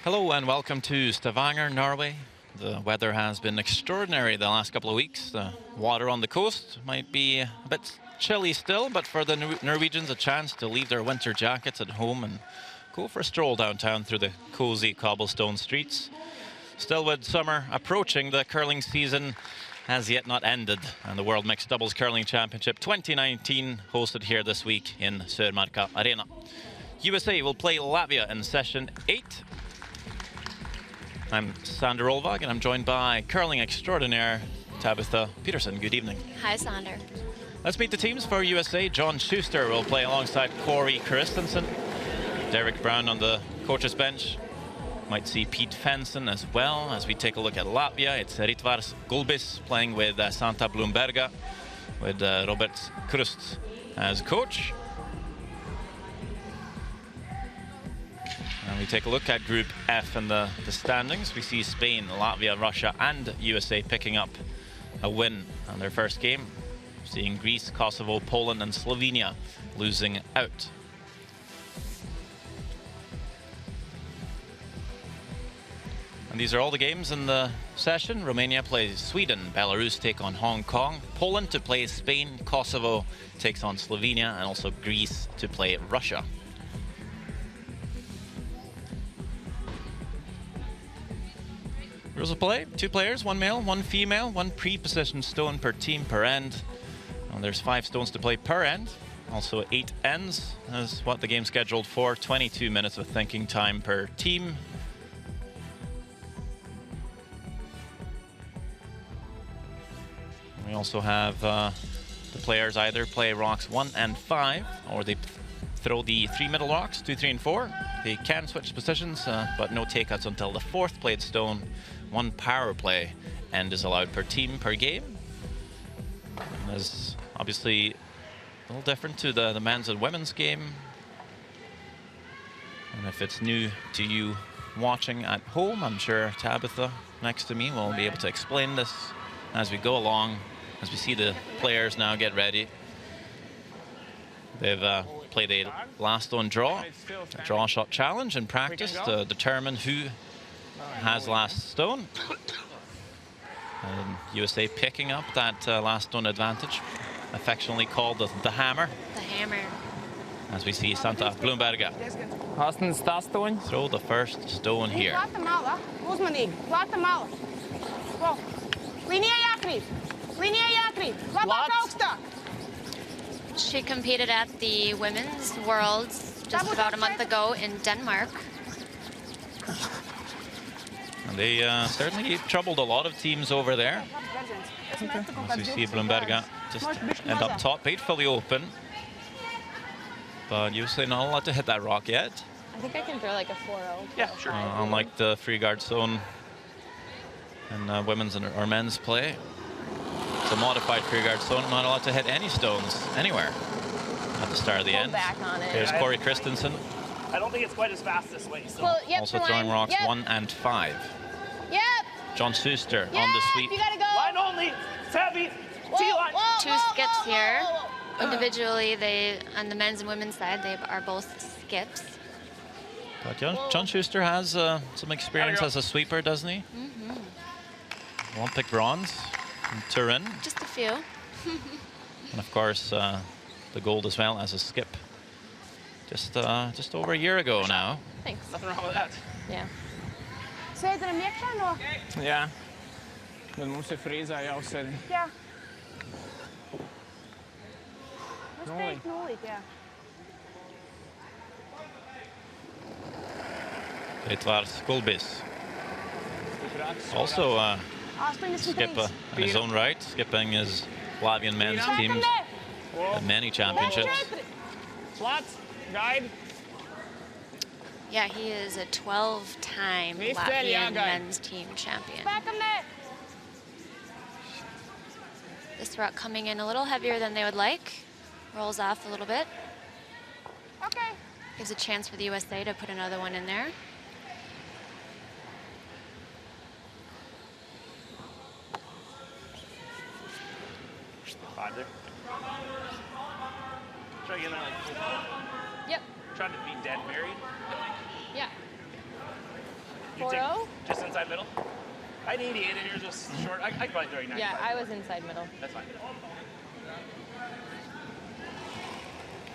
Hello and welcome to Stavanger, Norway. The weather has been extraordinary the last couple of weeks. The water on the coast might be a bit chilly still, but for the Norwegians, a chance to leave their winter jackets at home and go for a stroll downtown through the cozy cobblestone streets. Still, with summer approaching, the curling season has yet not ended, and the World Mixed Doubles Curling Championship 2019 hosted here this week in Sørmarka Arena. USA will play Latvia in session 8. I'm Sander Olvag, and I'm joined by curling extraordinaire Tabitha Peterson. Good evening. Hi, Sander. Let's meet the teams. For USA, John Schuster will play alongside Corey Christensen. Derek Brown on the coach's bench. Might see Pete Fenson as well. As we take a look at Latvia, it's Ritvars Gulbis playing with Santa Blumberga, with Robert Krust as coach. And we take a look at Group F and the standings. We see Spain, Latvia, Russia and USA picking up a win on their first game. Seeing Greece, Kosovo, Poland and Slovenia losing out. And these are all the games in the session. Romania plays Sweden, Belarus take on Hong Kong, Poland to play Spain, Kosovo takes on Slovenia, and also Greece to play Russia. Rules of play: 2 players, 1 male, 1 female, 1 pre-positioned stone per team per end. And there's 5 stones to play per end. Also 8 ends is what the game's scheduled for. 22 minutes of thinking time per team. We also have the players either play rocks 1 and 5, or they throw the 3 middle rocks, 2, 3 and 4. They can switch positions, but no takeouts until the 4th played stone. 1 power play end is allowed per team per game. And there's obviously a little different to the men's and women's game. And if it's new to you watching at home, I'm sure Tabitha next to me will be able to explain this as we go along, as we see the players now get ready. They've played a last stone draw, a draw shot challenge in practice to determine who has last stone. And USA picking up that last stone advantage, affectionately called the hammer. The hammer. As we see Santa Blumberga throw the first stone here. She competed at the Women's Worlds just about a month ago in Denmark. And they certainly troubled a lot of teams over there. As we see Blumberga just end up top, faithfully open. But USA not allowed to hit that rock yet. I think I can throw like a 4-0. Yeah, sure. Unlike the free guard zone in women's or men's play. It's a modified free guard zone, not allowed to hit any stones anywhere at the start of the end. Back on it. There's Corey Christensen. I don't think it's quite as fast this way. So. Well, yep, Also throwing rocks 1 and 5. Yep. John Schuster on the sweep. You gotta go. Line only. Tabby. T-line. 2 skips here. Individually, they on the men's and women's side, they are both skips. But John Schuster has some experience as a sweeper, doesn't he? Mm-hmm. Olympic bronze in Turin. Just a few. And of course, the gold as well as a skip. Just over a year ago now. Thanks. Nothing wrong with that. Yeah. Ja, men mums ir frīzā jāuzsēd. Jā. Nulīt. Jā. Ritvars Gulbis. Also skipper in his own right, skipping his Latvian men's teams at many championships. Slats, guide. Yeah, he is a 12-time Latvian men's team champion. This rock coming in a little heavier than they would like. Rolls off a little bit. Okay. Gives a chance for the USA to put another one in there. Five there. Try again. Yep. Try to be dead buried. Yeah. You take 4-0? just inside middle. I need 88 and you're just short. I could probably throw you 95. Yeah, I was inside middle. That's fine.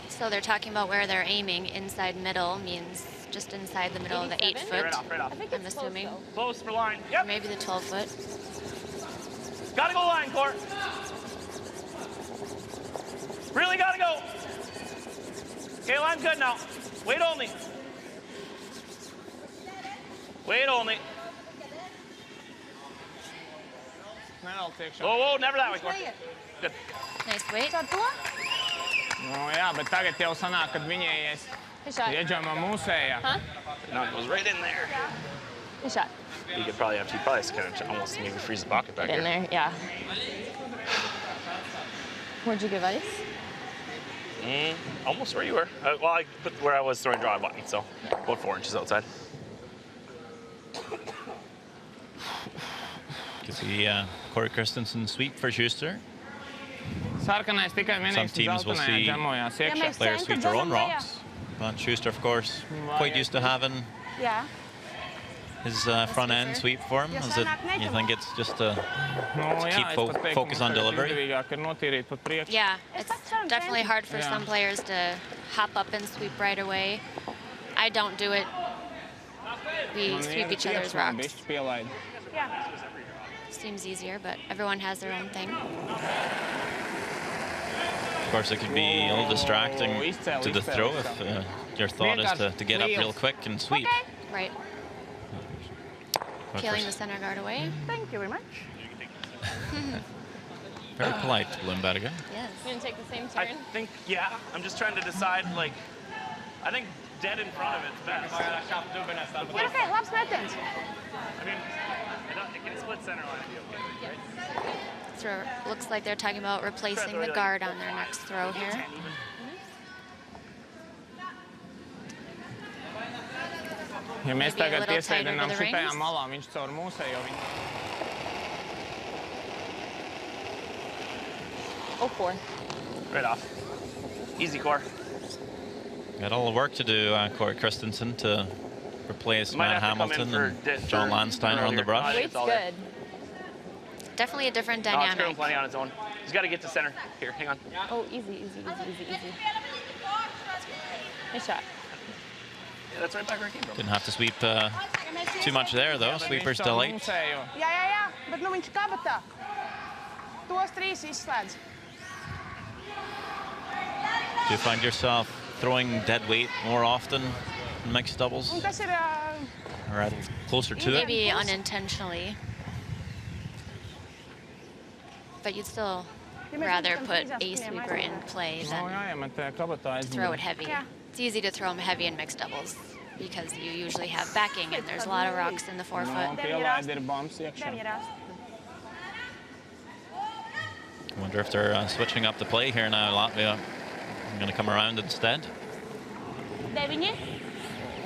So they're talking about where they're aiming. Inside middle means just inside the middle of the 8 87? foot. Yeah, right off, right off. I think I'm it's assuming. close, Close for line. Or Yep. maybe the 12 foot. Gotta go line, Court. Really gotta go. Okay, line's good now. Wait only. Wait only. Nedaudz iekšā. Whoa, whoa, never that way, Court. Good. Nice weight. Nu, jā, bet tagad jau sanāk, kad viņējies Good shot. ieģēma mūsējā. Huh? No, it goes right in there. Good shot. You could probably have to kind of almost maybe freeze the pocket back In here. there, yeah. Where'd you give ice? Almost where you were. Well, I put where I was throwing draw button, so about 4 inches outside. Could be Corey Christensen sweep for Schuster. Sarkanais tikai Some vienīgs teams will zeltainajā see džemojās iekšā. players sweep their own rocks. But Schuster, of course, quite used to having Yeah. his front end sweep for him. Is it, you think it's just to Nu, jā, keep es pat teiktu, focus mums on tagad delivery? izdevīgāk ir notīrīt pat priekšu. Yeah, it's definitely hard for Yeah. some players to hop up and sweep right away. I don't do it. We Man sweep ir each other's priekšmā rocks. bišķi pielaid. Seems easier, but everyone has their own thing. Of course, it could be a little distracting Izcēl, to the izcēl, throw izcēl. if your thought is to get up real Wheels. quick and sweep. Right. But Peeling for- the center guard away. Thank you very much. Very polite, Bloomberger. Yes. You gonna take the same I turn? think, yeah, I'm just trying to decide, like, I think dead in front of it's best. Yeah, okay, labs metiens. I mean, it can split center line. Throw. Looks like they're talking about replacing the guard on their next throw here. Ja mēs Maybe a tagad little tighter iesēdinām to the šitajā rings. malā, viņš caur mūsējo viņu. Oh, 4. Right off. Easy core. Got all the work to do, Corey Christensen, to replace Might Matt have to come in Hamilton for and John Landsteiner on the earlier. brush. I think Weight's it's all there. good. Definitely a different No, it's dynamic. going plenty on its own. He's got to get to center. Here, hang on. Oh, easy. Good shot. Yeah, that's right back where it came from. Didn't have to sweep too much there, though. Sweeper's Viņš caur delight. mūsējo. Jā, bet nu viņš kabatā. Tos 3 izslēdz. Do you find yourself throwing dead weight more often in mixed doubles, Un tas ir... or at closer to it? Maybe unintentionally. But you'd still rather put a sweeper in play Nu, than jāiemet kabatā throw aizmugurē. it heavy. Yeah. It's easy to throw them heavy in mixed doubles because you usually have backing and there's a lot of rocks in the Nu, forefoot. pielaid ir bumps iekšā. I wonder if they're switching up the play here now. Latvia going to come around instead. 9.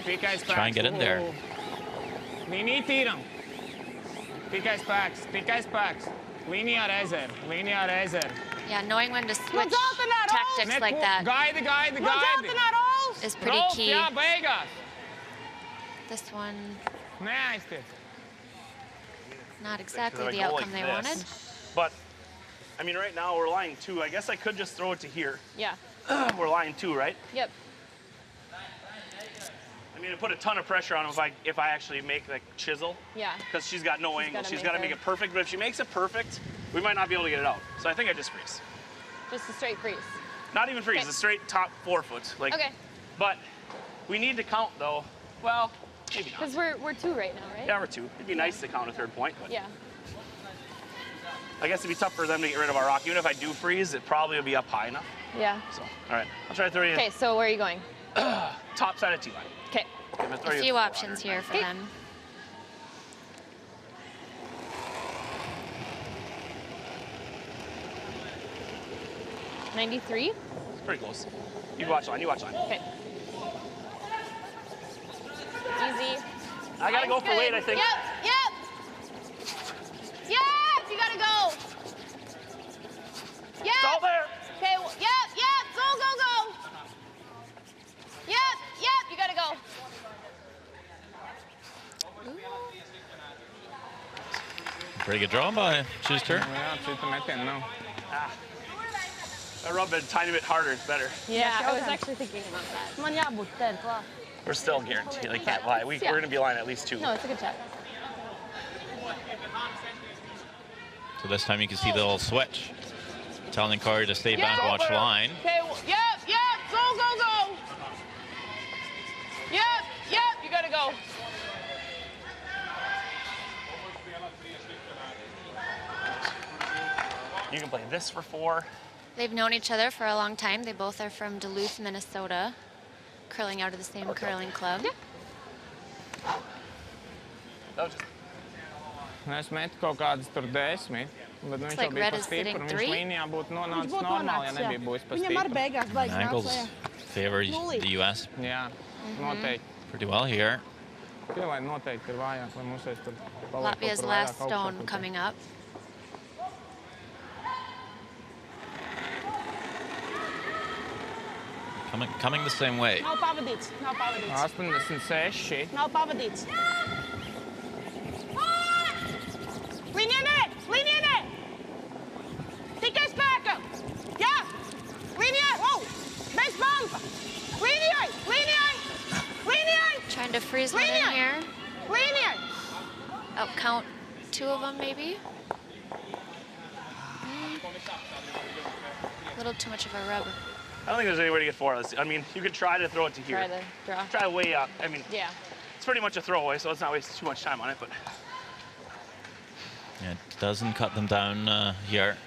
Tikai spēks. Try and get in there. Līnija tīram. Tikai spēks. Līnijā ar ezeru. Yeah, knowing when to switch zeltainā tactics rolls! like that Gaidi. is pretty Rolf, key. jā, beigās. This one, Neaiztiec. not exactly Because the if I go outcome like they wanted. this, But, I mean, right now we're lying 2. I guess I could just throw it to here. Yeah. We're lying 2, right? Yep. I mean, it put a ton of pressure on him if I actually make the chisel. Yeah. Because she's got no angle. gotta She's make got to make her- it perfect. But if she makes it perfect, we might not be able to get it out. So I think I just freeze. Just a straight freeze. Not even freeze. Okay. A straight top 4 foot. Like. Okay. But we need to count though. Well, maybe not. Because we're 2 right now, right? Yeah, we're 2. It'd be nice to count a 3rd point. But Yeah. I guess it'd be tough for them to get rid of our rock. Even if I do freeze, it probably would be up high enough. Yeah. So, all right. I'll try to throw you Okay, so where are you going? top side of T-line. Okay. I'm gonna throw A you few options here for them. $93. It's pretty close. You watch line. Okay. Easy. I gotta go for weight, I think. Yep. Yes, you gotta go. Yep. It's all there. Okay, yep. Go. Yep, you gotta go. Pretty good draw by Schuster. Nu jā, cita metiena nav. I rub it a tiny bit harder, it's better. Yeah, I was actually thinking about that. Man jābūt tev klāt. We're still guaranteed, I can't lie. We're going to be lying at least 2. No, it's a good shot. So this time you can see the little switch, telling Corey to stay back, watch line. Okay, yep, go. Yep, you gotta go. You can play this for 4. They've known each other for a long time. They both are from Duluth, Minnesota, curling out of the same curling club. That was just... Nu, es metu kaut kādas tur 10, bet viņš like jau bija red pa is stipru. sitting Viņš 3. līnijā būtu nonācis būtu normāli, ja nonācis, jā. nebija bijis pa Viņam ar stipru. beigās baigs nāc Angles lejā. favor the U.S. Jā, noteikti. pretty well here. Lai noteikti ir vājāk, lai mums aiz tur paliek kaut Latvia's kur last vairāk stone augšā. coming up. Coming the same way. Nav pavadīts. 86. Nav pavadīts. Līnijā nē! Tikai spēkam! Jā! Līnijā! Wow! Bez bumpa! Līnijai! Trying to freeze one in here. Līnijai! Outcount 2 of them, maybe. A little too much of a rub. I don't think there's any way to get 4. I mean, you could try to throw it to here. Try the draw. Try way up. I mean, Yeah. it's pretty much a throwaway, so let's not waste too much time on it. But Yeah, it doesn't cut them down here.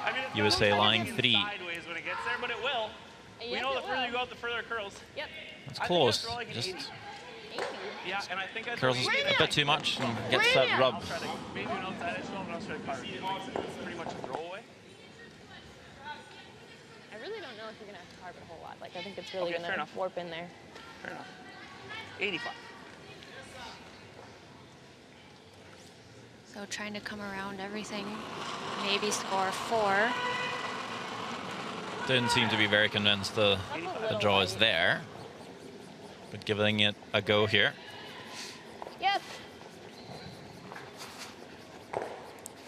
I mean, USA line going 3. sideways when it gets there, but it will. We know the further you go out, the further it curls. Yep. It's I think close. that's like an Just 80. Yeah, and I think I curls a bit too much and gets that rub. I'll try to maybe an outside edge throw, but I'll try to carve it. It's pretty much a throwaway. I really don't know if you're gonna have to carve it a whole lot. Like I think it's really Okay, fair gonna enough. warp in there. Fair enough. 85. So trying to come around everything. Maybe score 4. Didn't seem to be very convinced the draw is there. But giving it a go here. Yep.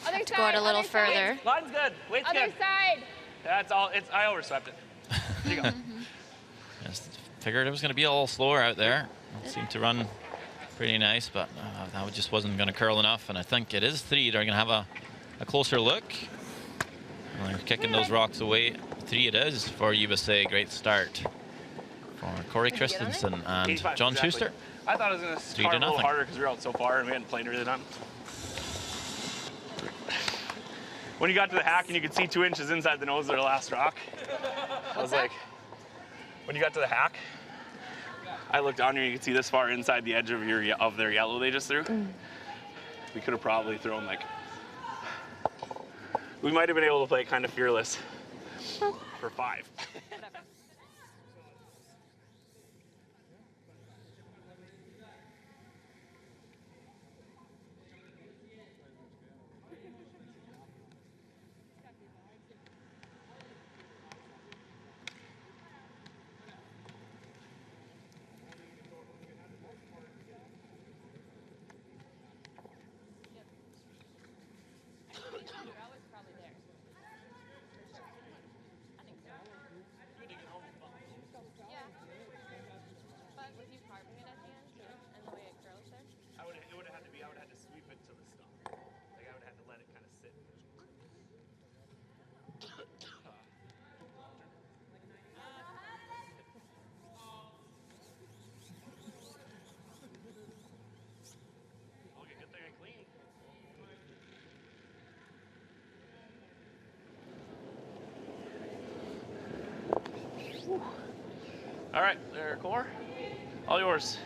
Other To go out a little further. Line's good. Weight's Other good. side. That's all. I overswept it. There you go. Just figured it was going to be a little slower out there. It seemed to run pretty nice, but that just wasn't going to curl enough. And I think it is 3. They're going to have a closer look. And they're kicking those rocks away. 3 it is for USA. Great start for Corey Christensen and 85, John exactly. Schuster. I thought I was going to 3 carve to a little nothing. harder because we were out so far and we hadn't played really done. When you got to the hack and you could see 2 inches inside the nose of their last rock, I was like, when you got to the hack, I looked down here and you could see this far inside the edge of their yellow they just threw. We could have probably thrown like, we might have been able to play kind of fearless for 5. It would have had to be, I would have had to sweep it to the stump. Like I would have had to let it kind of sit. Okay, good thing I cleaned. All right, there, core. All yours.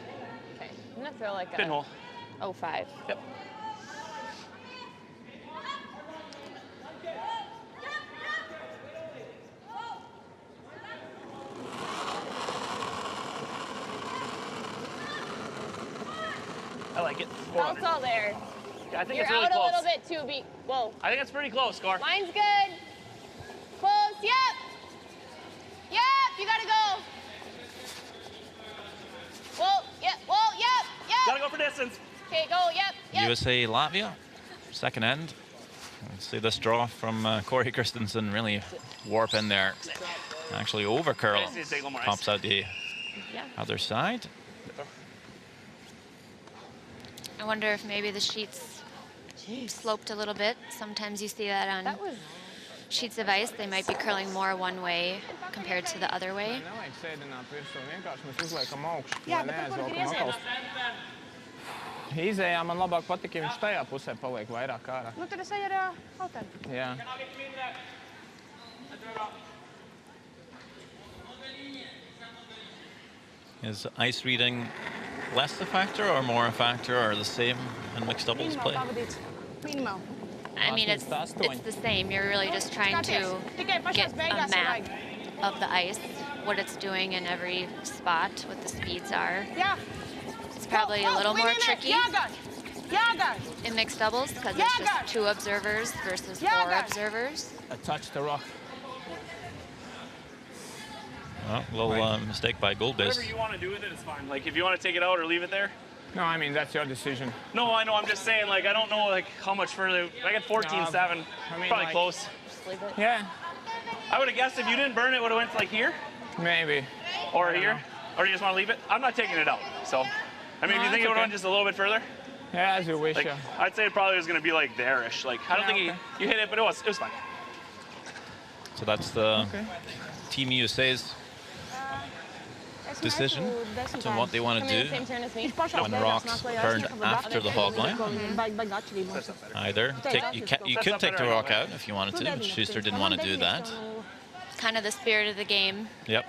Okay. I'm gonna throw like a Pinhole. 05. Yep. I like it. Belt's all there. Yeah, I think You're it's really out close. a little bit too. Whoa. I think it's pretty close, Scar. Line's good. Close. Yep. Yep. You gotta go. Whoa. Yep. Whoa. Yep. Gotta Yep. go for distance. Okay. Go. Yep. Yep. USA Latvia. second end. See this draw from Corey Christensen really warp in there. Actually over curl. Pops out the other side. I wonder if maybe the sheets sloped a little bit. Sometimes you see that on sheets of ice. They might be curling more one way compared to the other way. Izējā man labāk patika, ja viņš tajā pusē paliek vairāk ārā. Nu, tad es eju ar Hautenu. Jā. Is ice reading less a factor or more a factor, or the same in mixed doubles play? Minimal. I mean, it's the same. You're really just trying to get a map of the ice, what it's doing in every spot, what the speeds are. Yeah. It's probably a little more tricky in mixed doubles because it's just 2 observers versus 4 observers. I touched the rock. Well, a little mistake by Goldbiz. Whatever you want to do with it is fine. Like, if you want to take it out or leave it there. No, I mean, that's your decision. No, I know. I'm just saying, like, I don't know, like, how much further. I got 14-7. I mean, probably like, close. Just leave it. Yeah, I would have guessed if you didn't burn it, would have went like here maybe. or I don't here, know. or you just want to leave it. I'm not taking it out. So, I mean, No, if you think that's it would have okay. went just a little bit further, Yeah, as you wish, like, yeah. I'd say it probably was going to be like there-ish. Like, I don't Yeah, think okay. you hit it, but it was fine. So that's the Team USA's decision to what they want to do when the rock's burned after the hog line. Either you could take the rock out if you wanted to, but Schuster didn't want to do that. Kind of the spirit of the game. Yep.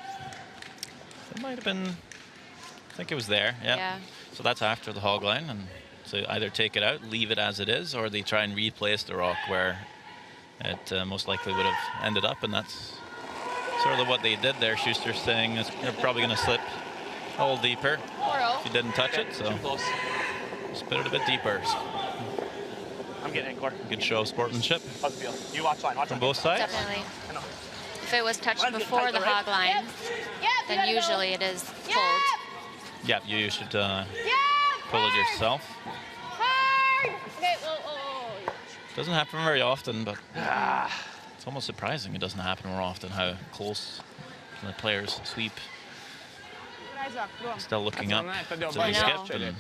It might have been, I think it was there, Yeah. So that's after the hog line, and so either take it out, leave it as it is, or they try and replace the rock where it most likely would have ended up, and that's sort of what they did there. Schuster's saying they're probably going to slip a little deeper if you didn't touch it, so Too close. just put it a bit deeper. I'm getting it, Cor. Good show of sportsmanship How's it feel? You watch line. Watch from line. both sides. Definitely. I know. If it was touched Let's get before tight, the right? hog line, then usually it is pulled. Yeah, you should pull it yourself. Okay, whoa. Doesn't happen very often, but it's almost surprising it doesn't happen more often how close the players sweep. Still looking up to the I know. skip. And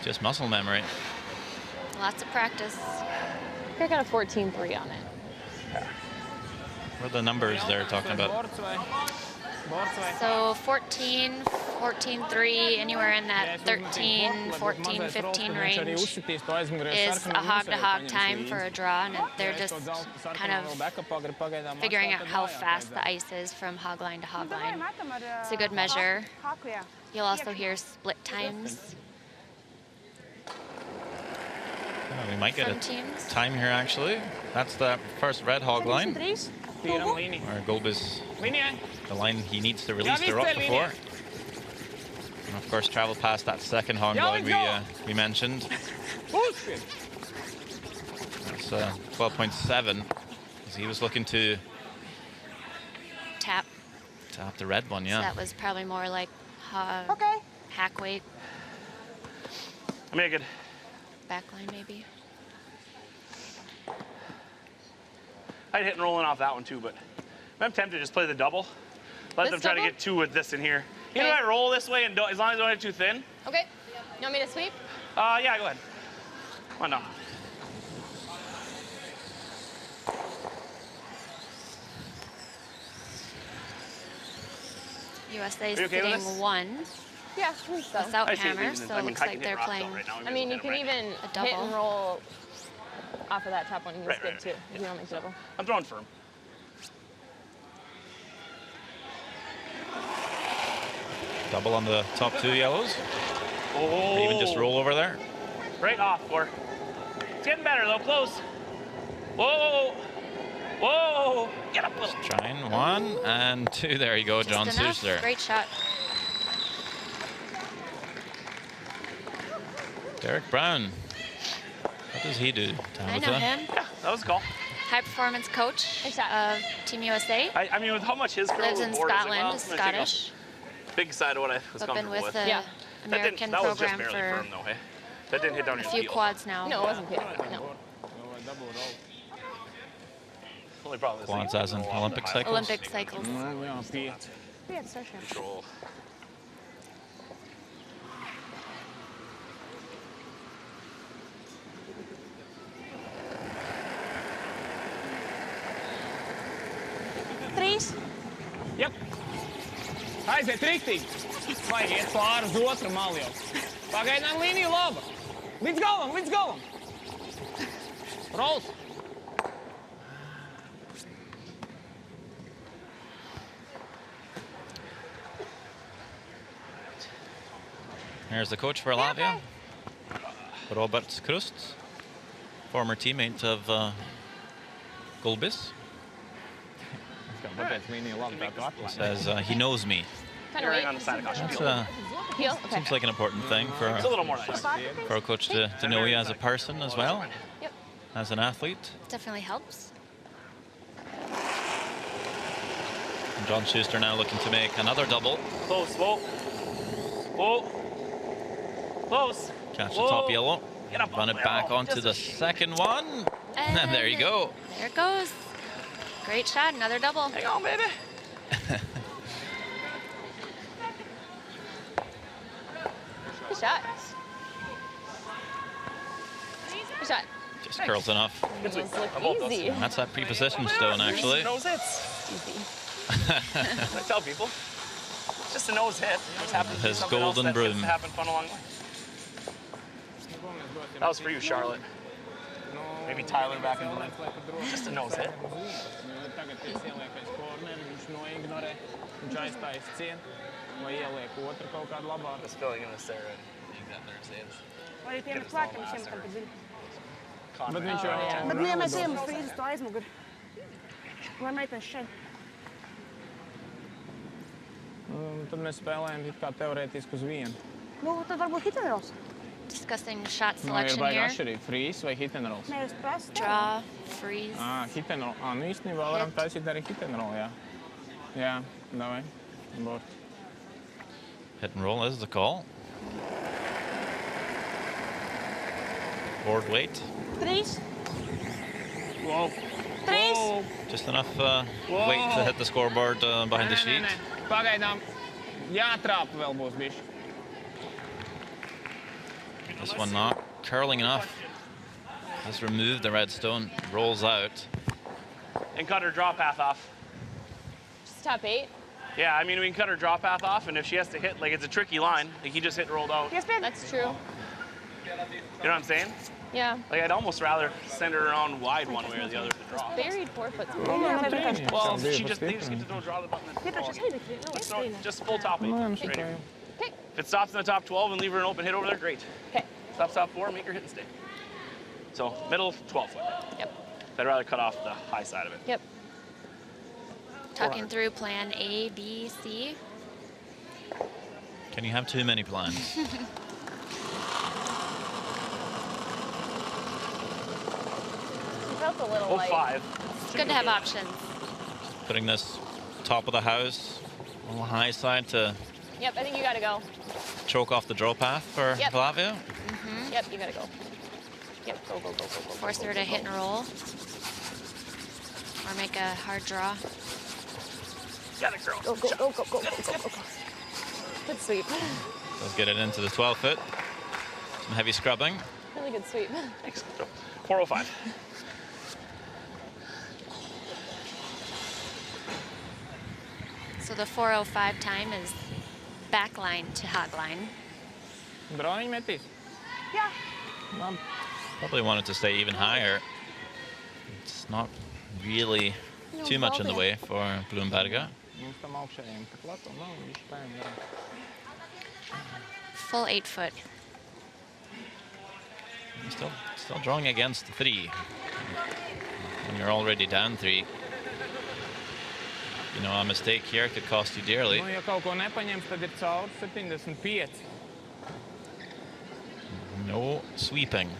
just muscle memory. Lots of practice. I got a 14-3 on it. What are the numbers they're talking about? So 14, 14-3, anywhere in that 13, 14, 15 range is a hog-to-hog time for a draw, and they're just kind of figuring out how fast the ice is from hog line to hog line. It's a good measure. You'll also hear split times We might get from a teams. time here, actually. That's the first red hog line, Vier linie. where Goldbiz, Linie. the line he needs to release the rock before. And of course, travel past that second hog line we mentioned. That's 12.7. He was looking to Tap. tap the red one, So yeah. that was probably more like hack weight, I mean, I could. back line maybe. I'd hit and rolling off that one too, but I'm tempted to just play the double. Let them This try to double? get 2 with this in here. You know, Okay. I roll this way, and as long as I don't hit too thin. Okay. You want me to sweep? Yeah, go ahead. Why not? USA Are is you okay with sitting this? 1 Yeah, I think so. without I see it hammer, leaving. so I it mean, looks I like can they're hit rocks out playing right now. I mean, you can even hit double. and roll off of that top one. You Right, just right, good too. If you want to make double. I'm throwing firm. Double on the top 2 yellows. Oh. Or even just roll over there. Right off, Cor. It's getting better though. Close. Whoa. Whoa. Get up a little. Trying 1 and 2. There you go, John Just enough. Schuster. Great shot. Derek Brown. What does he do? I know Tabitha? him. Yeah, that was a call. High performance coach Nice shot. of Team USA. I mean, with how much his curl Lives was in bored, I was like, Scotland, well, is I'm gonna take Scottish, a big side of what I was but been comfortable with with. the Yeah. American that was just program barely for firm though, hey? That didn't hit down A your few heel. quads now. No, it wasn't good. No. Double roll. Only problem is Quads that you as in roll off Olympic the high cycles? Olympic cycles. Yeah, it's so sure. control. Trīs. Jep. Aiziet riktīgi. Vajag iet pāri uz otru malu jau. Pagaidām līnija laba. Līdz galam, līdz galam. Rolls. Here's the coach for Latvia, Robert Krust, former teammate of Gulbis. Tāpēc līnija labi tā kā atklāja. Says he knows me. Kind You're of right on the side of caution. That's, Heel. heel. Okay. seems like an important thing for It's a little more nice. a coach to know you as a person as well, Yep. as an athlete. Definitely helps. And John Schuster now looking to make another double. Close, whoa. Whoa. Close. Catch the Whoa. top yellow. Get up Run on it the back arrow. onto Just the a second one. And there you go. There it goes. Great shot, another double. Hang on, baby. Good shot. Good shot. Just curls enough. Those look I hope those- easy. That's that preposition stone, actually. Nose hits. Easy. I tell people. It's just a nose hit. Just happens to be His something else golden that gets broom. to happen fun along the way. That was for you, Charlotte. Maybe Tyler back in the line. Just a nose hit. Tagad tie ieliek aiz korneri, viņš noignorē, viņš aizstājas cien, vai ieliek otru kaut kādu labāku. Just filling in the steroid. That third saves. Vai tiem klāt, ka mēs ejam tam pa dziļu. Bet viņš jau Bet, nu, ja mēs ejam uz frīzi, to aizmuguri. Lai meitenes šeit. Tad mēs spēlējam it kā teorētiski uz vienu. Nu, tad varbūt hit and rolls. Discussing shot Ir selection baigi here. atšķirīgi, freeze vai hit and rolls. Nē, jūs prasat. Draw, freeze. Hit and roll. Nu īstenībā varam Hit. taisīt arī hit and roll, jā. Jā, davai. Bort. Hit and roll is the call. Board weight. Trīs. Wow. Trīs. Just enough weight to hit the scoreboard behind the sheet. Pagaidām jātrāpa vēl būs bišķi. This one not curling enough. Has removed the red stone, rolls out. And cut her draw path off. Just top 8. Yeah, I mean, we can cut her draw path off, and if she has to hit, like, it's a tricky line. Like, he just hit and rolled out. Yes, babe. That's true. You know what I'm saying? Yeah. Like, I'd almost rather send her around wide one way or the other to draw. Buried forefoot. Well, they just get to draw the button. Pieter, just hit it. No, it's No, fine. just full top 8. Right here. Okay. If it stops in the top 12 and leave her an open hit over there, great. Okay. Stops top 4, make her hit and stay. So middle 12 foot. Yep. I'd rather cut off the high side of it. Yep. Talking through plan A, B, C. Can you have too many plans? It felt a little light. 05. It's good to have options. Putting this top of the house on the high side to Yep, I think you gotta go. choke off the draw path for Yep. Latvia. Yep, you gotta go. Yep, go, go, go, go, go. Force her to hit and roll. Or make a hard draw. Got it, girl. Go, go, go, go, go, go, go, go. Good sweep. Does get it into the 12 foot. Some heavy scrubbing. Really good sweep. Thanks. 405. So the 4:05 time is back line to hog line. Broniņ metīs? Jā. Labi. Probably wanted to stay even higher. It's not really too much in the way for Bloomberger. Mums tam augšējiem tik lato nav, viņš spējam darīt. Full 8 foot. Still drawing against 3. When you're already down 3. You know, a mistake here could cost you dearly. Nu, ja kaut ko nepaņems, tad ir caur 75. No sweeping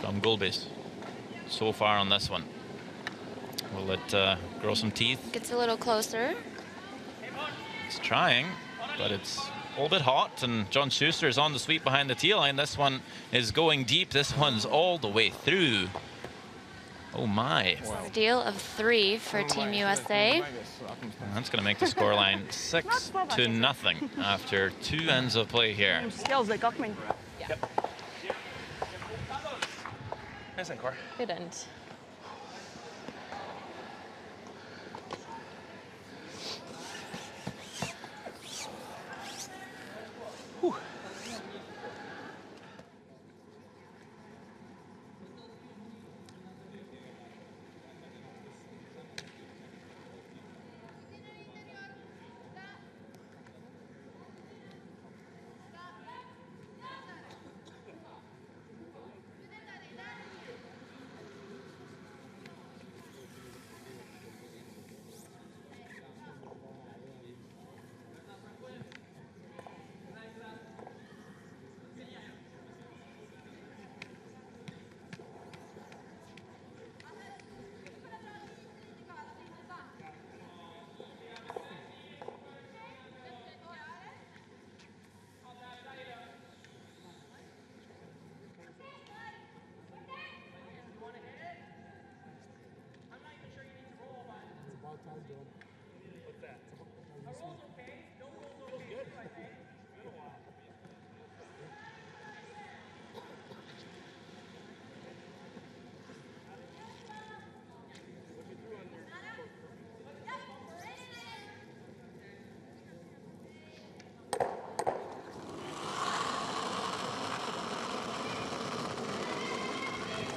from Gulbis so far on this one. Will it grow some teeth? Gets a little closer. It's trying, but it's little bit hot, and John Schuster is on the sweep behind the tee line. This one is going deep. This one's all the way through. Oh my. Steal of 3 for Team USA. That's going to make the scoreline 6-0 after 2 ends of play here. Yep. Nice encore. Good end.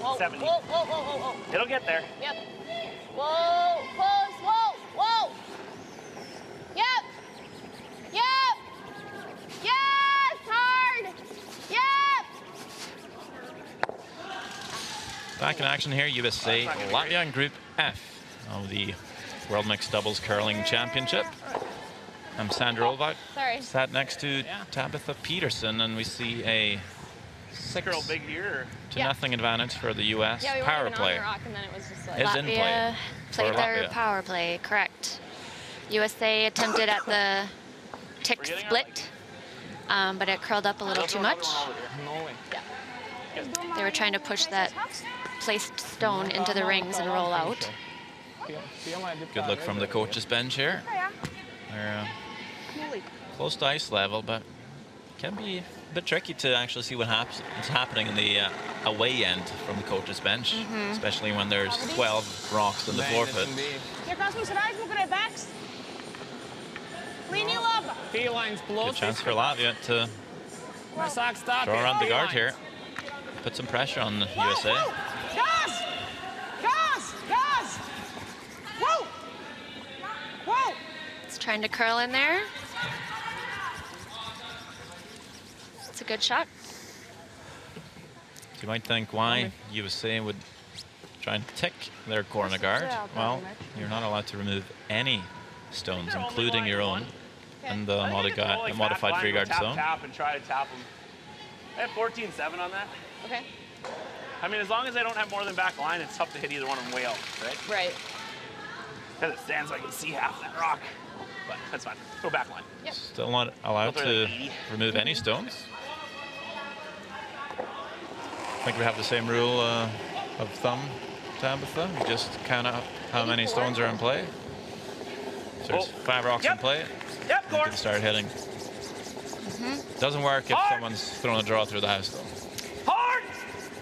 Whoa, 70. Whoa. It'll get there. Yep. Whoa, close, whoa. Yep. Yes, hard. Yep. Back in action here, USA, Latvia in Group F of the World Mixed Doubles Curling Championship. I'm Sandra Olvart, sat next to Tabitha Peterson, and we see a 6-0 advantage for the U.S. power play. And then it was just like Is in play. Latvia played their Latvia. power play, correct. USA attempted at the tick split, but it curled up a little too much. They were trying to push that placed stone into the rings and roll out. Good look from the coach's bench here. They're close to ice level, but can be a bit tricky to actually see what's happening in the away end from the coach's bench, especially when there's 12 rocks in the forefoot. Good chance for Latvia to draw around the guard here, put some pressure on the USA. It's trying to curl in there. It's a good shot. You might think why USA would try and tick their corner guard. Well, you're not allowed to remove any stones, including your own, in the modified free guard zone. Tap and try to tap them. I have 14-7 on that. Okay. I mean, as long as I don't have more than back line, it's tough to hit either one of them way out, right? Right. Because it stands so I can see half that rock. But that's fine. Go back line. Yep. Still not allowed to remove any stones. I think we have the same rule of thumb, Tabitha. You just count up how many stones are in play. So there's 5 rocks in play. Yep, you can start hitting. Doesn't work if someone's thrown a draw through the house, though. Hard!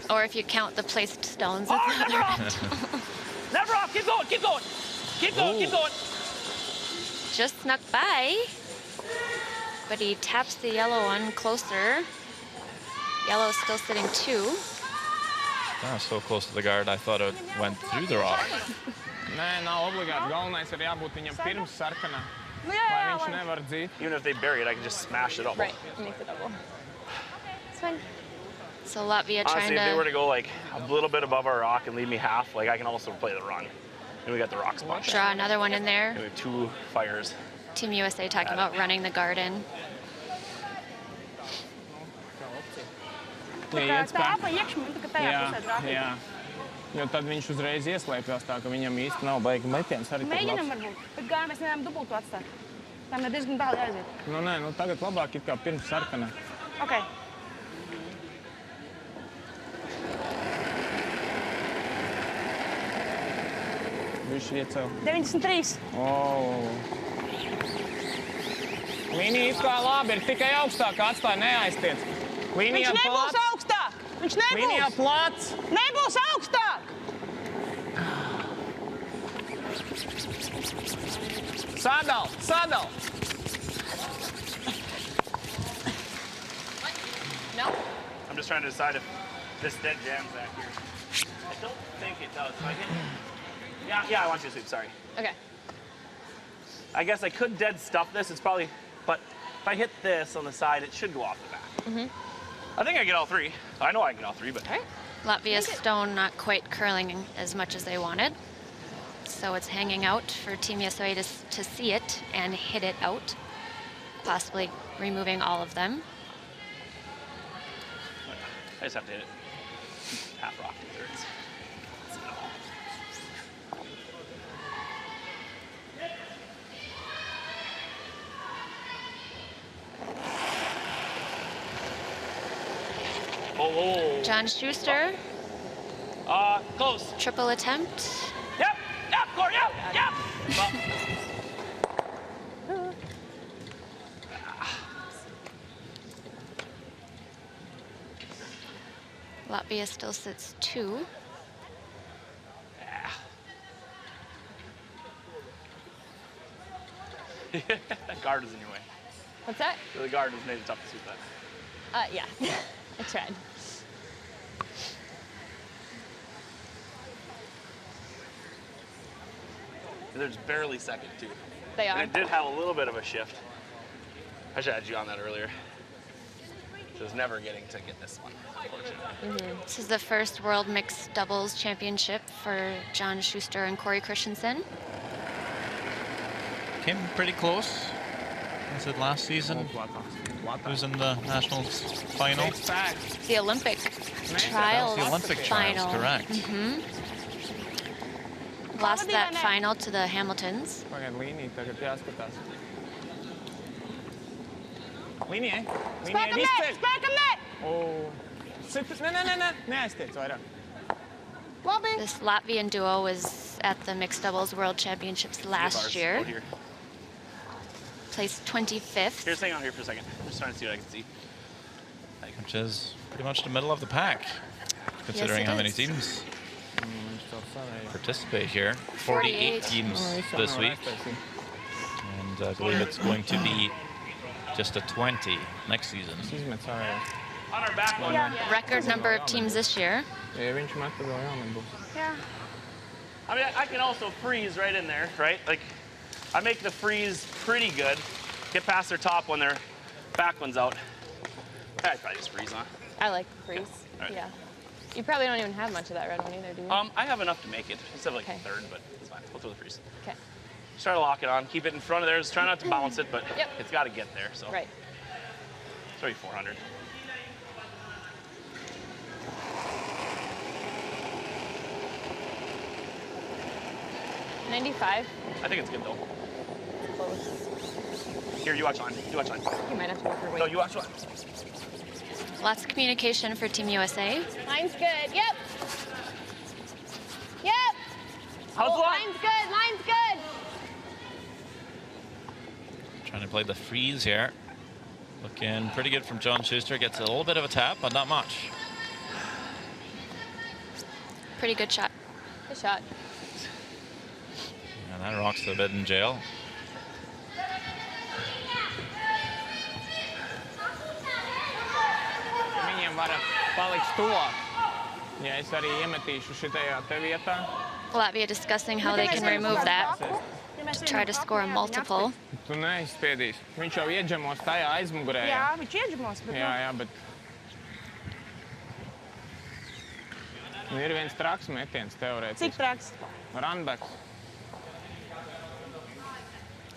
Or if you count the placed stones Hard, at the never other end. off! Never off! Keep going! Keep going! Keep going! Keep going! Just snuck by, but he taps the yellow one closer. Yellow's still sitting 2. Oh, so close to the guard, I thought it went through the rock. Nē, nav obligāti. Galvenais ir jābūt viņam pirms sarkanā. Lai viņš nevar dzīt. Even if they bury it, I can just smash it up. Right. Make the double. It's fine. So Latvia Honestly, trying if they were to to go like a little bit above our rock and leave me half, like I can also play the run. And we got the rocks bunch. draw another one in there. And we have 2 fires. Team USA talking about running the garden. Jā, jā. Jo tad viņš uzreiz ieslēpjas tā, ka viņam īsti nav baigi metiens arī tik labs. Mēģinam varbūt, bet galvenais nevaram dubultu atstāt. Tam ir diezgan tālu jāaiziet. Nu, nē, nu tagad labāk it kā pirms sarkanā. Ok. Viņš iecēl. 93. Līnija it kā labi ir, tikai augstāk atstāja, neaiztiec. Līnijā Viņš nebūs plats. augstāk! Viņš nebūs! Līnijā plats. Nebūs augstāk! Sadal! No? I'm just trying to decide if this dead jams back here. I don't think it does. If I hit... Yeah, I want you to sweep, sorry. Okay. I guess I could dead stuff this. It's probably... But if I hit this on the side, it should go off the back. I think I get all three. I know I get all three, but... All right. Latvia's stone not quite curling as much as they wanted. So it's hanging out for Team USA to see it and hit it out, possibly removing all of them. I just have to hit it. Half rock, 2/3. Oh. John Schuster, Close. triple attempt. Yep, Corey, yep. Well, Latvia still sits 2. that guard is in your way. What's that? The guard has made it tough to sweep that. Yeah. I tried. They're just barely second, too. They are. And it did have a little bit of a shift. I should have had you on that earlier. So I was never getting to get this one, unfortunately. This is the first World Mixed Doubles Championship for John Schuster and Corey Christensen. Came pretty close. I said last season. He was in the Nationals final. The Olympic trials The Olympic trials, final. correct. Lost that final to the Hamiltons. Pagaid, līnija tagad jāskatās. Līnijai. Spēkam ne! Spēkam ne! Neaiztiec vairāk. Labi. This Latvian duo was at the Mixed Doubles World Championships last year. Out here. Placed 25th. Here's, hang on here for a second. I'm just trying to see what I can see. Which is pretty much the middle of the pack, considering how many is. teams participate here. 48 teams this week. And I believe it's going to be just a 20 next season. Izmet ārā. On our back one. Record number of teams this year. Ja viņš met, tad vēl jānebūs. Jā. I mean, I can also freeze right in there, right? Like, I make the freeze pretty good. Get past their top when their back one's out. I'd probably just freeze on. I like the freeze. Right. Yeah. You probably don't even have much of that red one either, do you? I have enough to make it. Instead of like Okay. third, but it's fine. We'll throw the freeze. Okay. Just try to lock it on. Keep it in front of theirs. Try not to bounce it, but Yep. it's got to get there. So Right. it's already 400. $95. I think it's good though. Close. Here, you watch line. You watch line. You might have to work your way. No, you watch line. Lots of communication for Team USA. Line's good. Yep. Yep. How's the line? Line's good. Line's good. Trying to play the freeze here. Looking pretty good from John Schuster. Gets a little bit of a tap, but not much. Pretty good shot. Good shot. And that rocks the bed in jail. Viņiem var palikt tuvāk. Ja es arī iemetīšu šitajā te vietā. Latvia discussing how they can remove that to try to score a multiple. Tu neizspiedīsi. Viņš jau iedžemos tajā aizmugurē. Jā, viņš ieģimos, bet Jā, bet... Nu, ir viens traks metiens teorētiski. cik traks? Runbacks.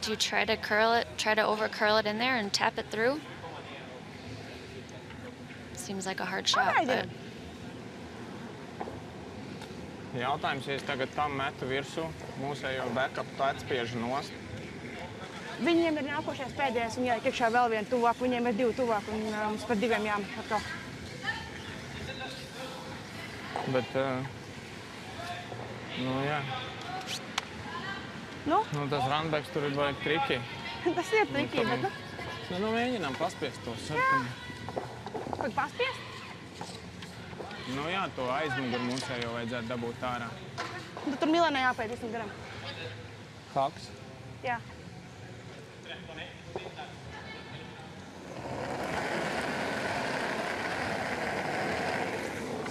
Do you try to curl it, try to over curl it in there and tap it through? Seems like a hard shot, but Jautājums, ja es tagad tam metu virsū, mūsējo backup tu atspiežu nost. Viņiem ir nākošais pēdējais, viņi ieliek iekšā vēl vienu tuvāk, viņiem ir 2 tuvāk, un mums par 2 jāmet atkal. Bet, nu jā. Nu? Nu, tas runbacks tur ir baigi triki. Tas ir triki, bet Nu, mēģinām paspiest to sarkanu. Kaut paspiest? Nu jā, to aizmuguru mums jau vajadzētu dabūt ārā. Tad tur Milanai jāpaiet visam garam. Haks. Jā.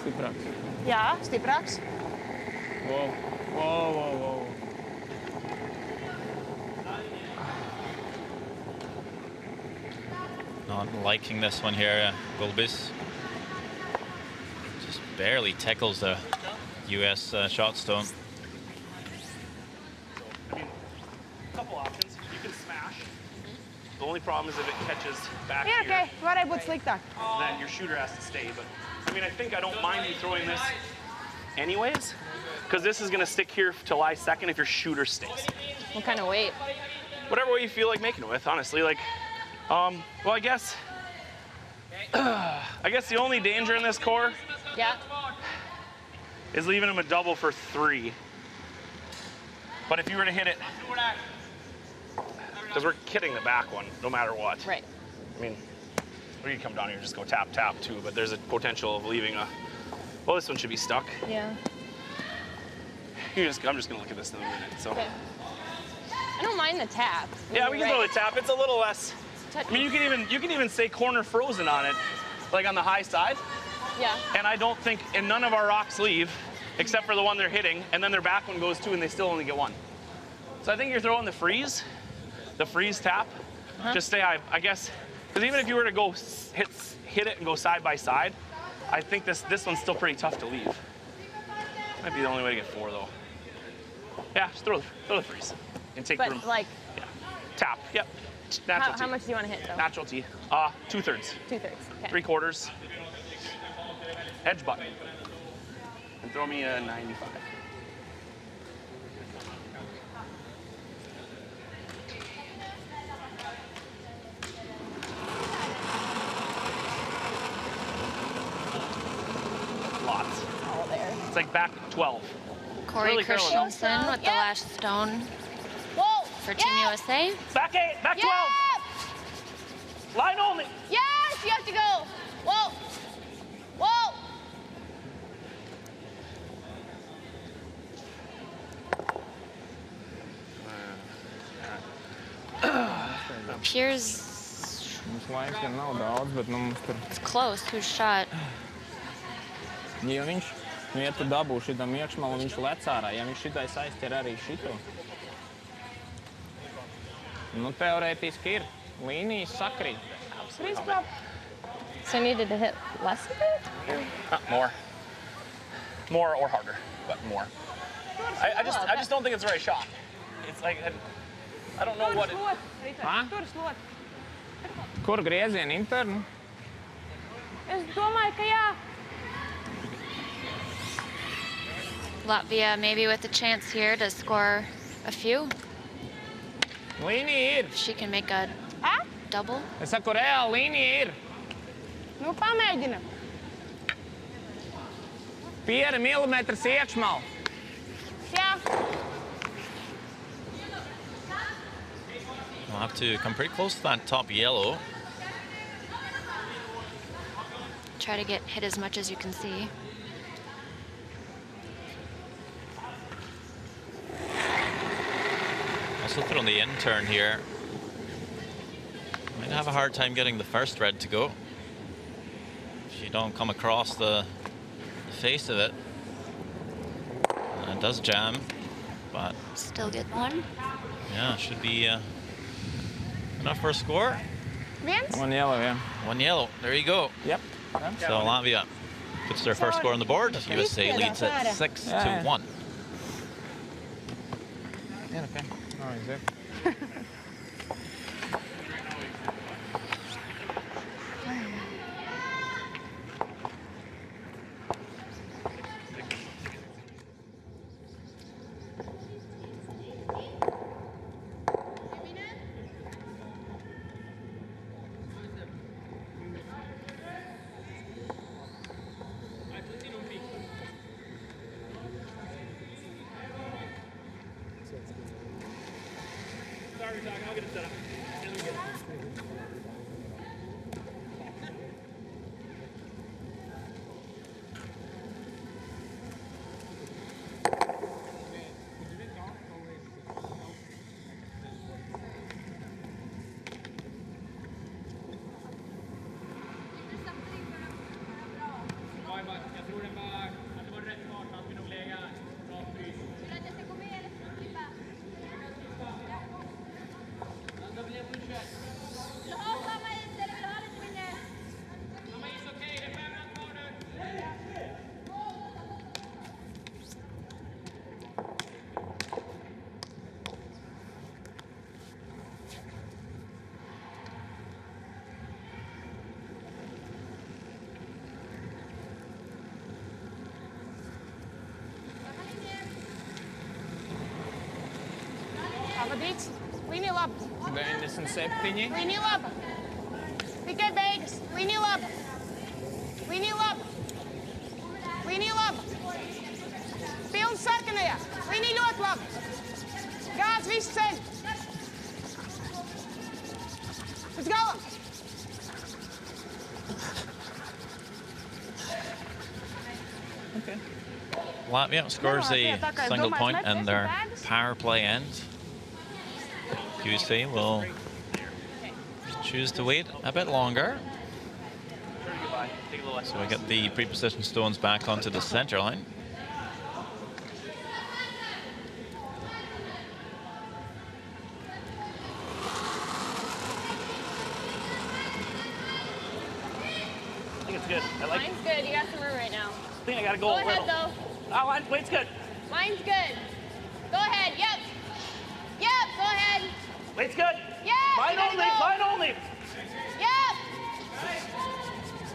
Stiprāks. Jā, stiprāks. Wow. Wow, wow, wow. Not liking this one here, Gulbis. Just barely tackles the US shot stone. I mean, a couple options. You can smash. The only problem is if it catches back Ir here, ok, varēja būt sliktāk. then your shooter has to stay. But I mean, I think I don't mind you throwing this anyways, because this is going to stick here to lie second if your shooter stays. What kind of weight? Whatever way you feel like making it with, honestly. Like, well, I guess the only danger in this core Yeah. is leaving him a double for 3. But if you were to hit it, because we're hitting the back one no matter what. Right. I mean, we could come down here and just go tap, tap too, but there's a potential of leaving a, well, this one should be stuck. Yeah. I'm just gonna look at this in a minute, so. Okay. I don't mind the tap. Yeah, we can throw the tap. It's a little less. Touch. I mean, you can even say corner frozen on it, like on the high side. Yeah. And I don't think, and none of our rocks leave, except for the one they're hitting, and then their back one goes 2, and they still only get 1. So I think you're throwing the freeze tap. Just stay high, I guess, because even if you were to go hit it and go side by side, I think this one's still pretty tough to leave. Might be the only way to get 4 though. Yeah, just throw the freeze and take But room. like, Yeah, tap. Yep. Natural how T. much do you want to hit though? Natural T. 2/3. 2/3. Okay. 3/4. Edge button. And throw me a 95. Lots. All there. It's like back 12. Corey Really careful. Christensen with the Yeah. last stone Whoa. for Team USA. Back 8, back 12. Yeah. Line only. Yes, you have to go. Whoa. Whoa. Appears Mums laiks gan nav daudz, bet nu mums tur... it's close. Whose shot? Ja viņš, nu ja tu dabū šitam iekšmalu, viņš lec ārā. Ja viņš šitai saistir arī šito. Nu, teorētiski ir. Līnijas sakrīt. So I needed to hit less of it? More. More or harder, but more. I just don't think it's the right shot. It's like, I don't know what it... Hã? Tur slot. Kur griezieni internu? Es domāju, ka jā. Latvia maybe with a chance here to score a few. Līnija ir. If she can make a Ā? double. Es saku, reāli līnija ir. Nu, pamēģinam. 5 milimetrs iekšmalu. Jā. We'll have to come pretty close to that top yellow. Try to get hit as much as you can see. Also through on the in turn here. Might have a hard time getting the first red to go. If you don't come across the face of it. And it does jam, but Still get one. yeah, should be enough for a score. Viens. Un yellow, jā. 1 yellow, there you go. Yep. So Latvia puts their first score on the board. USA leads at 6-1. Jā, okay. Oh, exactly. Pavadīts. Līnija laba. 97. Līnija laba. Tikai beigas. Līnija laba. Līnija laba. Līnija laba. Pilns sarkanajā. Līnija ļoti laba. Gāz visu ceļu. Līdz galam. Latvia scores a single point in their power play end. USA will choose to wait a bit longer. So we get the pre-positioned stones back onto the center line. I think it's good. I like it. Mine's good. You got some room right now. I think I gotta go Go a ahead, little. though. Oh, weight's good. Mine's good. Go ahead. Yep. Yep. Go ahead. Weight's good. Yep. Mine you gotta only. go. Mine only. Yep.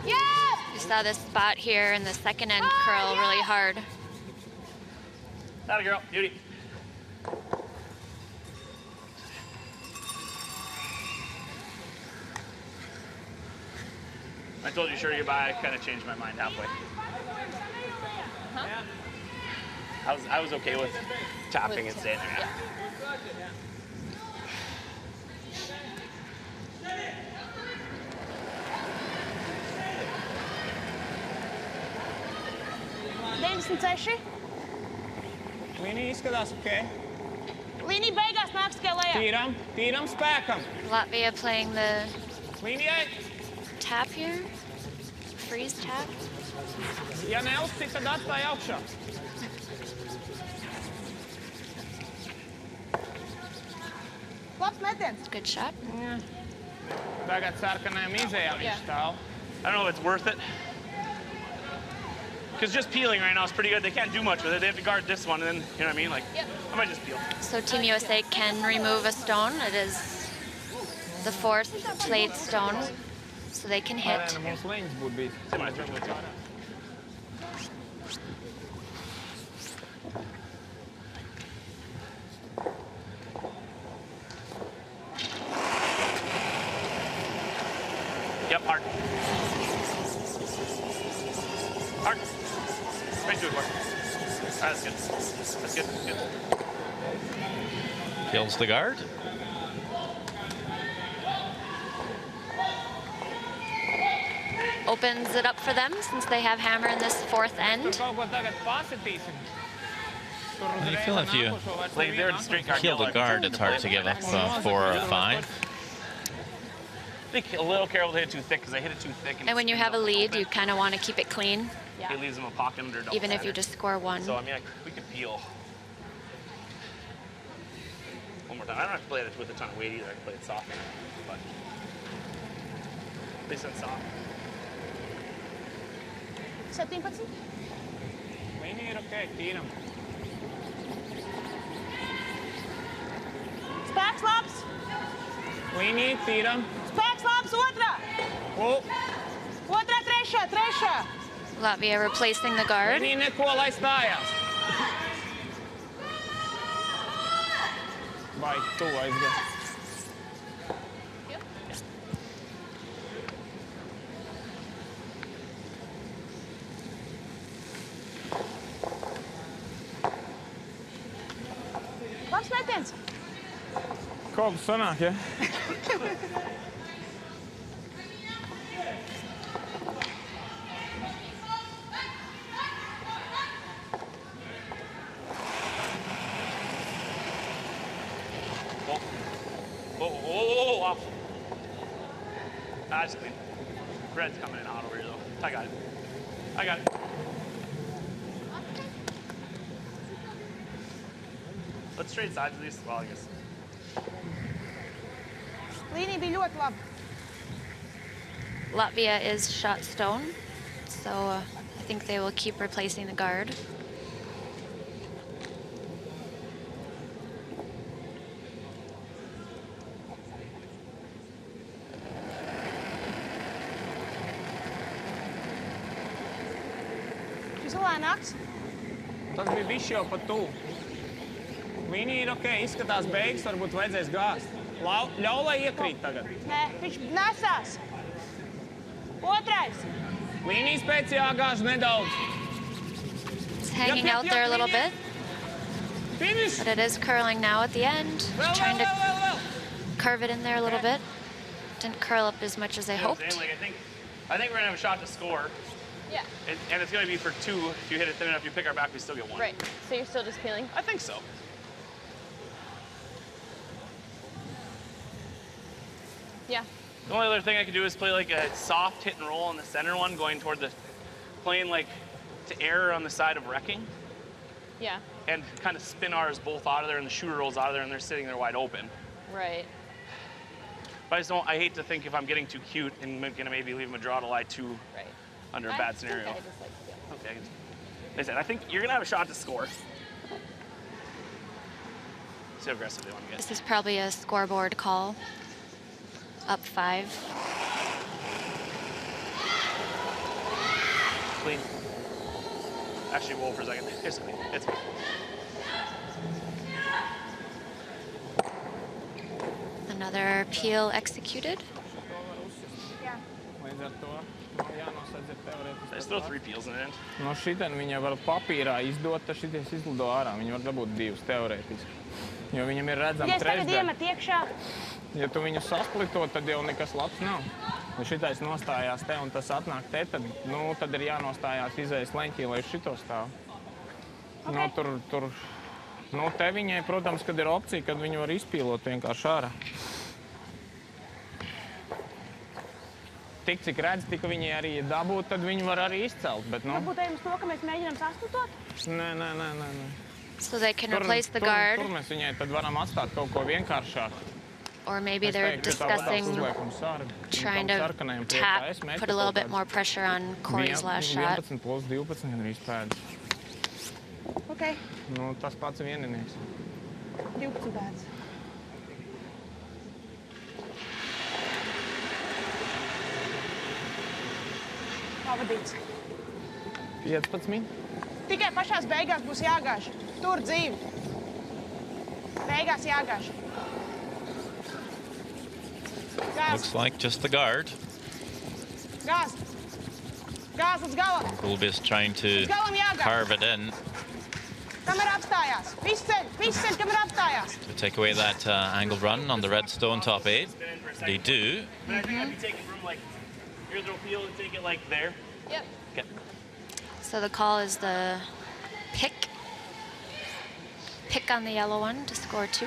Yep. You saw this spot here in the second end curl really hard. Atta girl. Beauty. I told you, sure you buy. I kind of changed my mind halfway. Huh? I was okay with tapping and staying there. Līnija izskatās ok. Līnija beigās nāks tikai lejā. Tīram, tīram spēkam. Latvia playing the Līnijai, tap here, freeze tap. ja neuztic, tad atstāj augšā. Labs metiens. Good shot. Tagad sarkanajam izējā viņš stāv. I don't know if it's worth it. Because just peeling right now is pretty good. They can't do much with it. They have to guard this one, and then, you know what I mean? Like, I might just peel. So Team USA can remove a stone. It is the fourth played stone, so they can hit. Arēna mums leņas būtu bijis. It's in my throat. Yep, hard. Hard. Right to it, Mark. That's good. That's good. Good. Kills the guard. Opens it up for them since they have hammer in this fourth end. Kaut ko tagad pasitīsim. Tur How do you uzreiz feel ar if you nākošo vairs Like, they're in nevienu straight guard. kill the guard? It's hard to give up 4 or 5. Be a little careful to hit it too thick because I hit it too thick. And when you it have a ends up lead, open. you kind of want to keep it clean, It leaves them a pocket under double even if you center. just score one. So, I mean, we could peel. One more time. I don't have to play it with a ton of weight either. I can play it soft. But at least it's soft. 17. Līnija ir ok, tīram. Spēks labs. Līnija, tīram. Spēks labs otrā. Otrā, trešā. Latvia replacing the guard. Līnija neko, lai stājās. Vai tu aizgāji? Labs metiens. Ko? kaut kas sanāk, ja? Oh, wow. That's clean. Red's coming in hot over here, though. I got it. I got it. Let's trade sides of these as well, I guess. Līnija bija ļoti laba. Latvia is shot stone, so I think they will keep replacing the guard. Šis lēnāks. Tas bija viss jau pat tuvu. Līnija ir ok, izskatās beigas, varbūt vajadzēs gāzt. Ļauj, lai iekrīt tagad. Nē, viņš nesās. Otrais. Līnijas pēc jāgāž nedaudz. It's hanging out there a little bit, Finish! but it is curling now at the end. Trying to curve it in there a little bit. Didn't curl up as much as I hoped. Like, I think we're gonna have a shot to score. Yeah. And it's gonna be for 2. If you hit it thin enough, you pick our back, we still get 1. Right. So you're still just peeling? I think so. Yeah. The only other thing I could do is play like a soft hit and roll on the center one, going toward the, playing like to err on the side of wrecking, Yeah. and kind of spin ours both out of there, and the shooter rolls out of there, and they're sitting there wide open. Right. But I just don't, I hate to think if I'm getting too cute and gonna maybe leave them a draw to lie 2 Right. under a bad scenario. I just like to feel. Okay. Like I said, I think you're gonna have a shot to score. See how aggressive they want to get. This is probably a scoreboard call. Up 5. Clean. Actually, roll for a second. It's clean. It's clean. Another peel executed. Līdz ar to jānosadz ir teorētiski. Just throw 3 peels in the end. No šitien viņa var papīrā izdot, tad šities izlido ārā. Viņa var dabūt 2 teorētiski. Jo viņam ir redzama Ja es tagad trešdaļa. iemetu iekšā, Ja tu viņu sasplito, tad jau nekas labs nav. Ja šitais nostājās te un tas atnāk te, tad, tad ir jānostājās izējas leņķī, lai šito stāv. Te viņai, protams, kad ir opcija, kad viņu var izpīlot vienkārši ārā. Tik, cik redz, tik viņi arī dabūt, tad viņi var arī izcelt, bet, varbūt ejam uz to, ka mēs mēģinām sasplitot. Nē. So they can replace the guard, Tur mēs viņai tad varam atstāt kaut ko vienkāršāku. or maybe they're discussing trying to tap, put a little bit more pressure on Corey's last shot. 11 plus 12 gandrīz pēdas. Ok, Tas pats vieninieks. 12 pēc. Pavadīts. 15. Tikai pašās beigās būs jāgāž. Tur dzīvi. Beigās jāgāž. Gāz, Looks like just the guard. gāz. Gāz līdz galam. Gulbis trying to Galam jāgāž. carve it in Kamera apstājās. Viss ceļ, kamera apstājās. to take away that angled run on the redstone top 8. They do. I think I'd be taking from like, here's a peel and take it like there. Yep. Okay. So the call is the pick. Pick on the yellow one to score 2.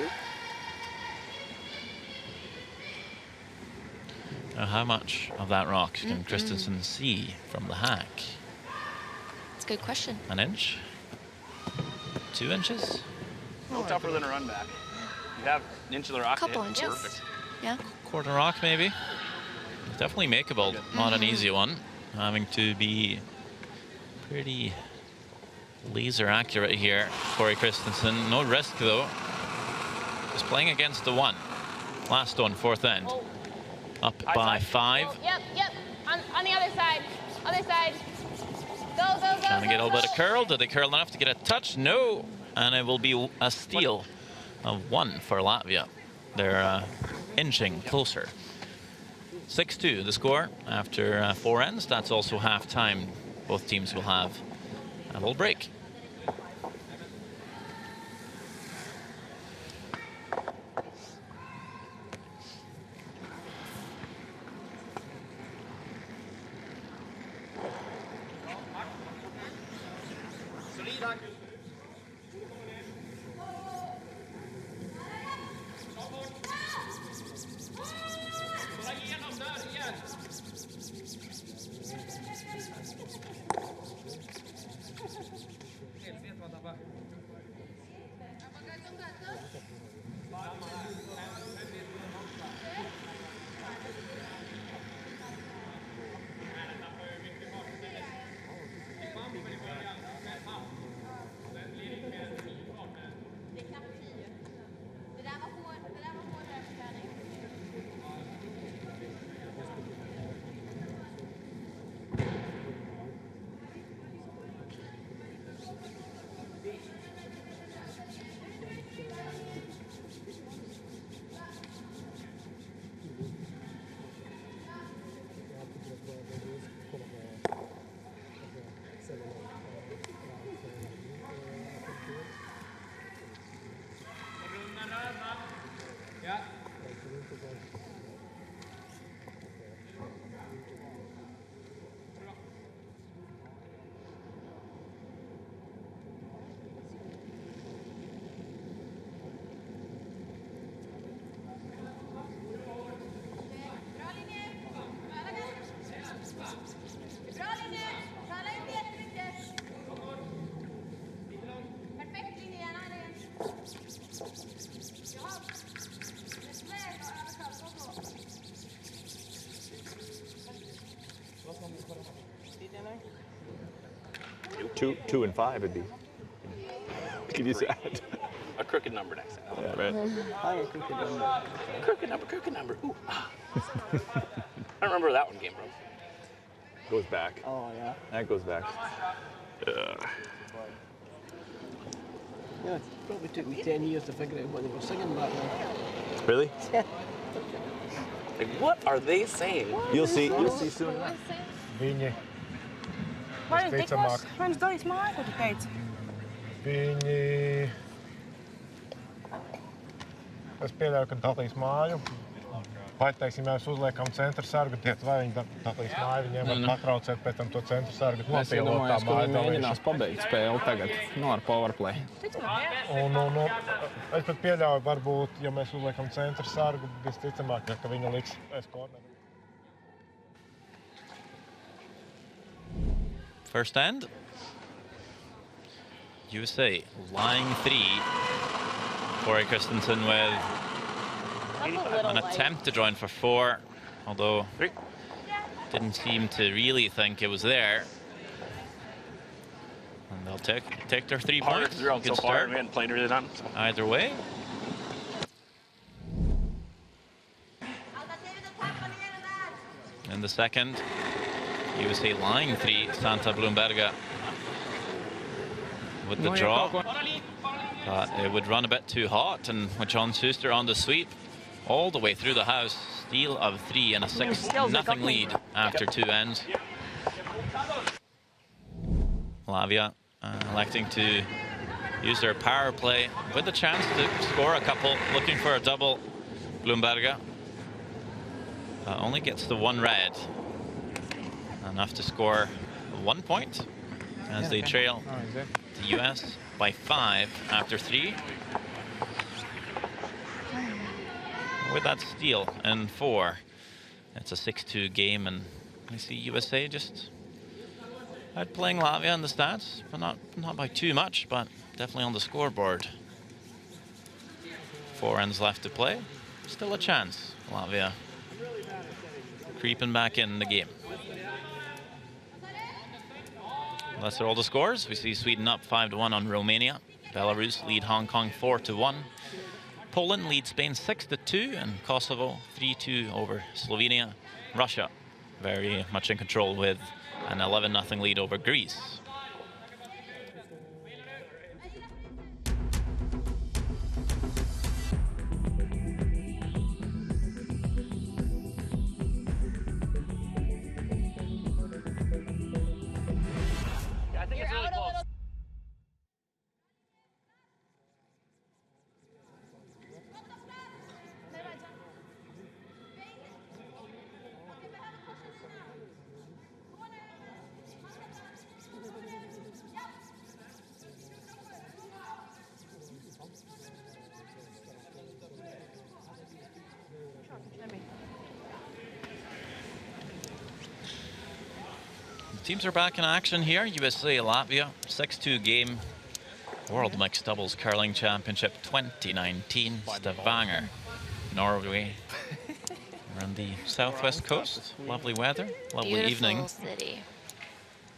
Now, how much of that rock can Christensen see from the hack? It's a good question. An inch? 2 inches? No tougher than a run back. You have an inch of the rock to Couple hit. inches. Perfect. Yeah. Quarter rock, maybe? Definitely makeable. Not an easy one. Having to be pretty laser accurate here. Corey Christensen. No risk, though. Just playing against the 1. Last one, 4th end. Oh. Up by 5. Oh, yep. On the other side. Other side. Go. Trying to get a little bit of curl. Did they curl enough to get a touch? No. And it will be a steal of 1 for Latvia. They're inching closer. 6-2 the score after 4 ends. That's also half time. Both teams will have a little break. Two and 5 would be. Could you say that? A crooked number next time. Yeah, right. Crooked number. Ooh. I don't remember where that one came from. Goes back. Oh, yeah. That goes back. Yeah, it probably took me 10 years to figure out what they were singing back then. Really? Like, what are they saying? You'll see soon enough. Viņi Mans darīs māju, ko tu teici? Viņi... Es pieļauju, ka dalīs māju. Vai, teiksim, mēs uzliekam centra sargu, vai viņi dalīs māju, viņiem var patraucēt pēc tam to centra sargu. Es iedomājos, ka viņi mēģinās pabeigt spēli tagad, ar powerplay. Es pat pieļauju, varbūt, ja mēs uzliekam centra sargu, visticamāk, ka viņi liks korneru. First end. USA lying 3. Corey Christensen with an attempt to join for 4, although didn't seem to really think it was there. And they'll take their 3 points. Good so far, we hadn't played really done. Either way. In the second, USA lying 3, Santa Bloomberga with the draw. But it would run a bit too hot, and with John Schuster on the sweep all the way through the house, steal of 3 and a 6-0 lead after 2 ends. Latvia electing to use their power play with a chance to score a couple, looking for a double. Bloomberga only gets the 1 red. Enough to score 1 point as they trail the US by 5 after 3. With that steal and 4, it's a 6-2 game, and we see USA just outplaying Latvia in the stats, but not by too much, but definitely on the scoreboard. 4 ends left to play. Still a chance, Latvia creeping back in the game. That's all the scores. We see Sweden up 5-1 on Romania. Belarus lead Hong Kong 4-1. Poland leads Spain 6-2, and Kosovo 3-2 over Slovenia. Russia very much in control with an 11-0 lead over Greece. Teams are back in action here. USA, Latvia, 6-2 game. World Mixed Doubles Curling Championship 2019, Stavanger, Norway. We're on the southwest coast. Lovely weather, lovely Beautiful evening. city.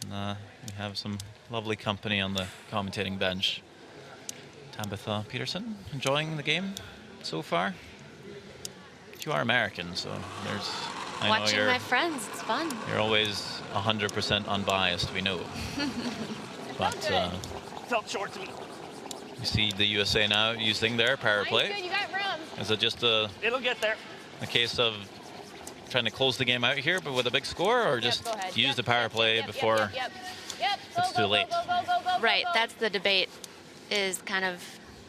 We have some lovely company on the commentating bench. Tabitha Peterson, enjoying the game so far? You are American, so there's... I know Watching my friends, it's fun. You're always 100% unbiased, we know. But Felt short to me. you see the USA now using their power play. Nice, good, you got room. Is it just It'll get there. a case of trying to close the game out here, but with a big score, or just Go ahead. use the power play before Yep. it's too late? Right, that's the debate, is kind of,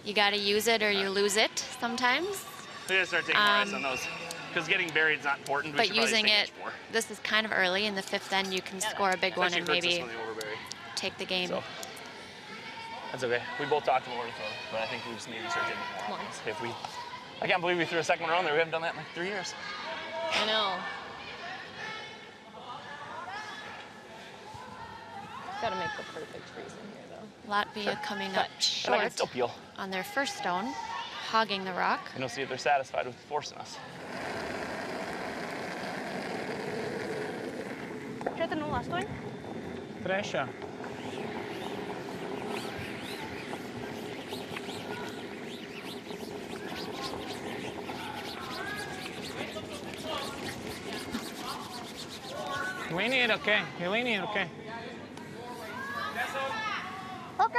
you got to use it or you lose it sometimes. We gotta start taking more ice on those. Because getting buried is not important. We But should probably using just it, take inch more. this is kind of early. In the 5th end, you can score a big one Especially and hurts us maybe when they overbury. take the game. So that's okay. We both talked about it, but I think we just need to start getting more. I can't believe we threw a second one around there. We haven't done that in like 3 years. I know. Gotta make the perfect freeze in here, though. Latvia coming up And I can short still peel. on their first stone, hogging the rock. And we'll see if they're satisfied with forcing us. Četiri nulle astoņi. Trešā. Līnija ir ok. Ja līnija ir ok. Ok.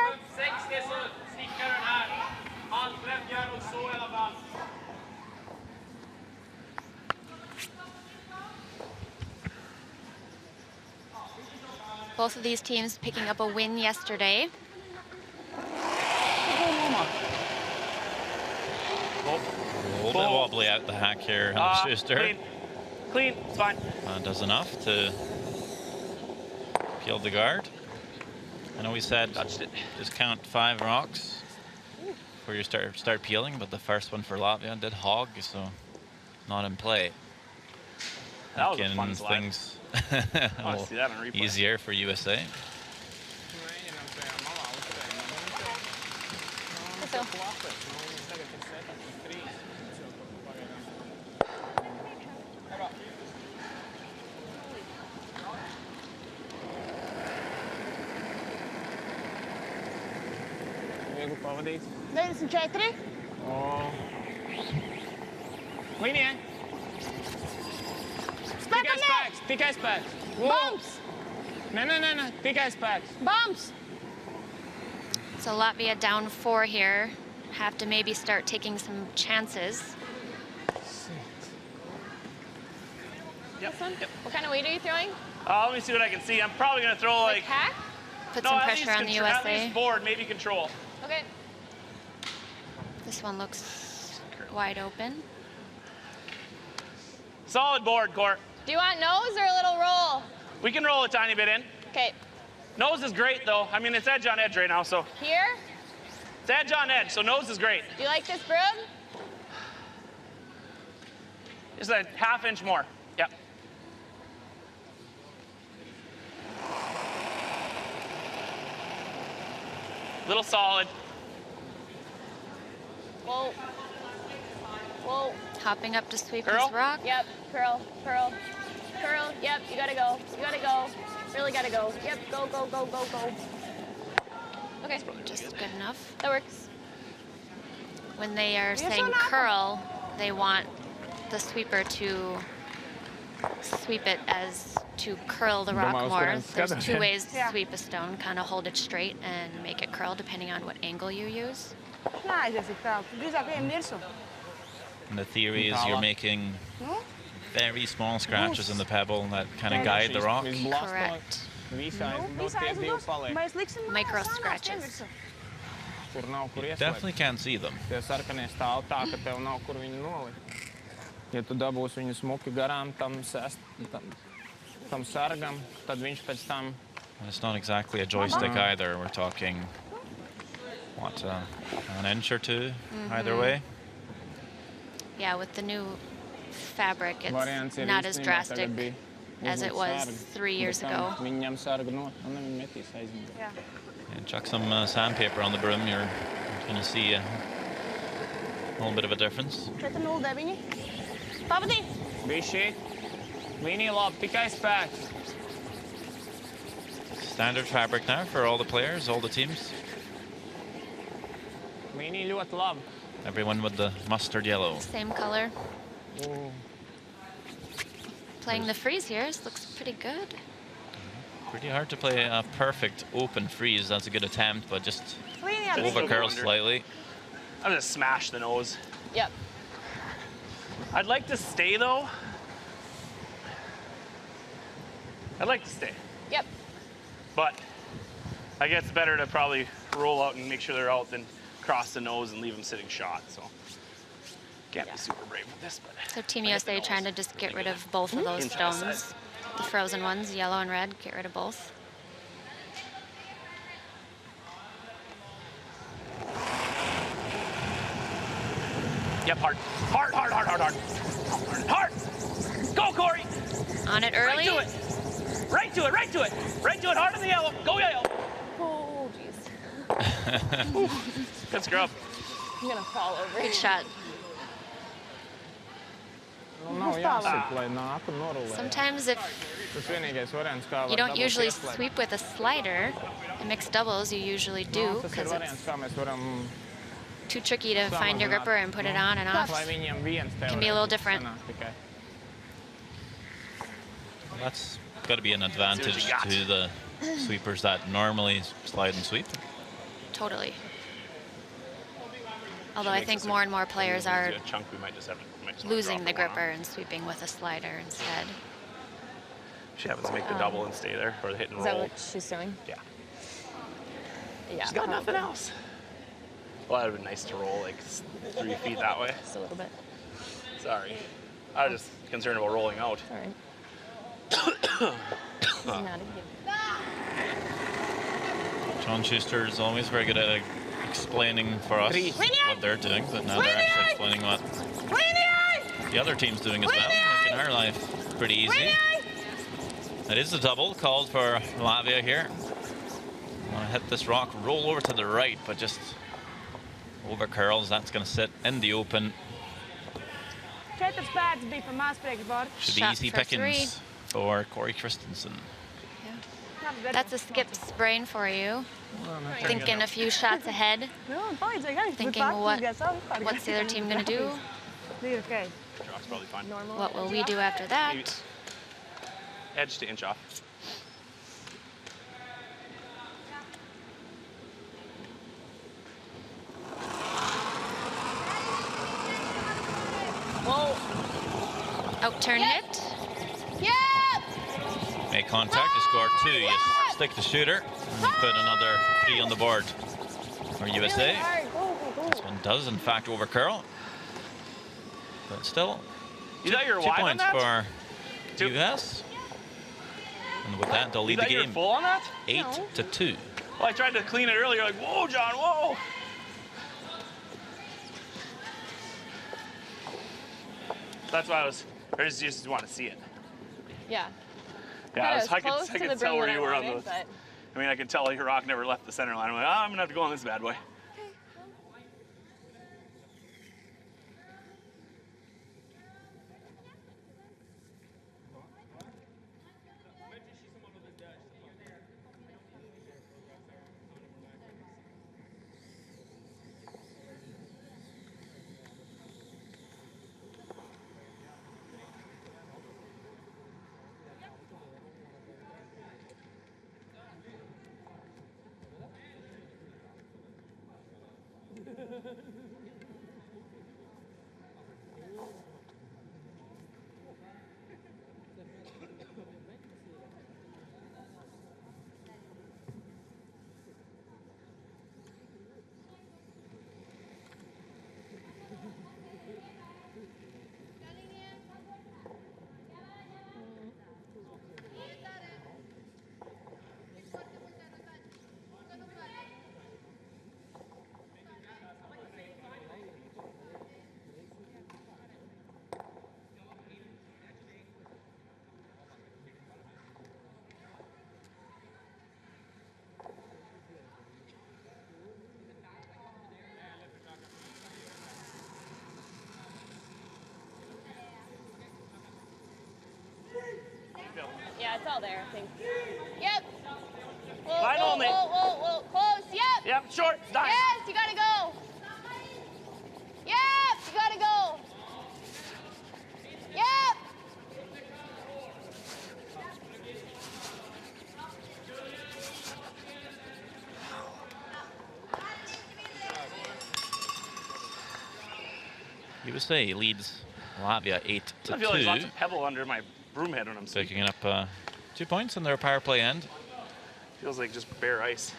Both of these teams picking up a win yesterday. A little bit wobbly out the hack here, Schuster. Clean. Clean, it's fine. Does enough to peel the guard. I know we said Touched it. just count 5 rocks before you start peeling, but the first one for Latvia did hog, so not in play. That was a Making fun slide. things I want to see that on replay. easier for USA. Viegli pavadīts. 94. O. Līnija. Tikai Spēkam nē! spēks, tikai spēks. Bumps! Nē, tikai spēks. Bumps! So Latvia down 4 here. Have to maybe start taking some chances. This one? What kind of weight are you throwing? Let me see what I can see. I'm probably going to throw like... Hack? Put no, some at pressure least on the control, At USA. least board, maybe control. Okay. This one looks wide open. Solid board, Court. Do you want nose or a little roll? We can roll a tiny bit in. Okay. Nose is great, though. I mean, it's edge on edge right now, so... Here? It's edge on edge, so nose is great. Do you like this broom? Just a ½ inch more. Yep. Little solid. Whoa. Whoa. Hopping up to sweep Curl? his rock. Yep. Curl. Curl. Curl. Yep. You gotta go. You gotta go. Really gotta go. Yep. Go, go, go, go, go. Okay. Just good enough. That works. When they are Yes, saying or no? curl, they want the sweeper to sweep it as to curl the rock Domāju, uz more. kurienes There's skatās. 2 ways to Yeah. sweep a stone. Kind of hold it straight and make it curl depending on what angle you use. Neaizies tik tālu. Drīzāk ejam virsū. And the theory is you're making Nu? very small scratches in the pebble that kind of guide the rock. Correct. Visā Nu, aizdos, visā tie 2 aizdos. paliek. Mēs liksim Micro sānās scratches. virsū. Tur nav kur Definitely ieslēgt. can't see them. Tie sarkanie stāv tā, ka tev nav kur viņu nolikt. Ja tu dabūsi viņu smuki garām tam sargam, tad viņš pēc tam... And it's not exactly a joystick either. We're talking, what, an inch or 2 either way. Yeah, with the new fabric, Variants it's ir not as īstenībā drastic. tagad bija as it was 3 years ago. Jā. And chuck some sandpaper on the brim, you're going to see a little bit of a difference. 409. Pavadī! Bišķi. Līnija labi, tikai spēks. Standard fabric now for all the players, all the teams. Līnija ļoti labi. Everyone with the mustard yellow. Same color. Playing the freeze here looks pretty good. Pretty hard to play a perfect open freeze. That's a good attempt, but just Līnijā! over curl slightly. I'm gonna smash the nose. Yep. I'd like to stay though. I'd like to stay, Yep. but I guess it's better to probably roll out and make sure they're out than cross the nose and leave them sitting shot. So can't be super brave with this, but. So Team USA trying to just get rid of both of those stones. The frozen ones, yellow and red, get rid of both. Yep, hard. Hard, hard, hard, hard, hard. Hard! Go, Corey! On it early. Right to it! Right to it, right to it! Right to it, hard in the yellow. Go yellow! Oh, jeez. Good scrub. I'm gonna fall over. Good shot. Nav jāsit, lai nāku norulē. Sometimes if Tas vienīgais variants, kā you var don't dabūt usually ieslēgt. sweep with a slider, in mixed doubles you usually do, Tas ir because variants, it's kā mēs varam too tricky to find your gripper and put it on and off. lai viņiem viens Can be a little teorētiski different. sanāk tikai. Well, that's got to be an advantage got. to the sweepers that normally slide and sweep. Totally. Although I think more and more players are A chunk we might just have to losing the gripper and sweeping with a slider instead. She happens to make the double and stay there, or the hit and Is that roll. what she's doing? Yeah. Yeah. She's got nothing else. Well, that would have been nice to roll like 3 feet that way. Just a little bit. Sorry. I was just concerned about rolling out. All right. She's not a giver. John Schuster is always very good at explaining for us what they're doing, but now they're actually explaining what the other team's doing as well, making our life pretty easy. That is the double called for Latvia here. Want to hit this rock, roll over to the right, but just over curls. That's going to sit in the open. 4 spēks bija pa maz priekšbordu. Should be Shot easy for pickings for Corey Christensen. That's a skip's brain for you. Thinking a few shots ahead. Nu, palīdzēja gan. Thinking what's the other team going to do? Bija okay. Drop's probably fine. What will we do after that? Edge to inch off. Out turn hit. Yep! Make contact, you score 2. You stick the shooter, and you put another 3 on the board for USA. This one does, in fact, over curl. But still, You thought you were 2 wide on points that? for US. And with that, they'll You lead the thought you were game full on that? 8-2. Well, I tried to clean it earlier, like, whoa, John, whoa. That's why I just want to see it. Yeah. Yeah, I I could tell where you were on those. But I mean, I could tell your rock never left the center line. I'm like, I'm gonna have to go on this bad boy. Yeah, it's all there, I think. Yep. Whoa, Line whoa, only. whoa, whoa, whoa. Close. Yep. Yep, short. Dive. Yes, you gotta go. Yep, you gotta go. Yep. USA leads Latvia 8-2. I feel like there's lots of pebble under my broom head when I'm Picking speaking. up 2 points in their power play end. Feels like just bare ice.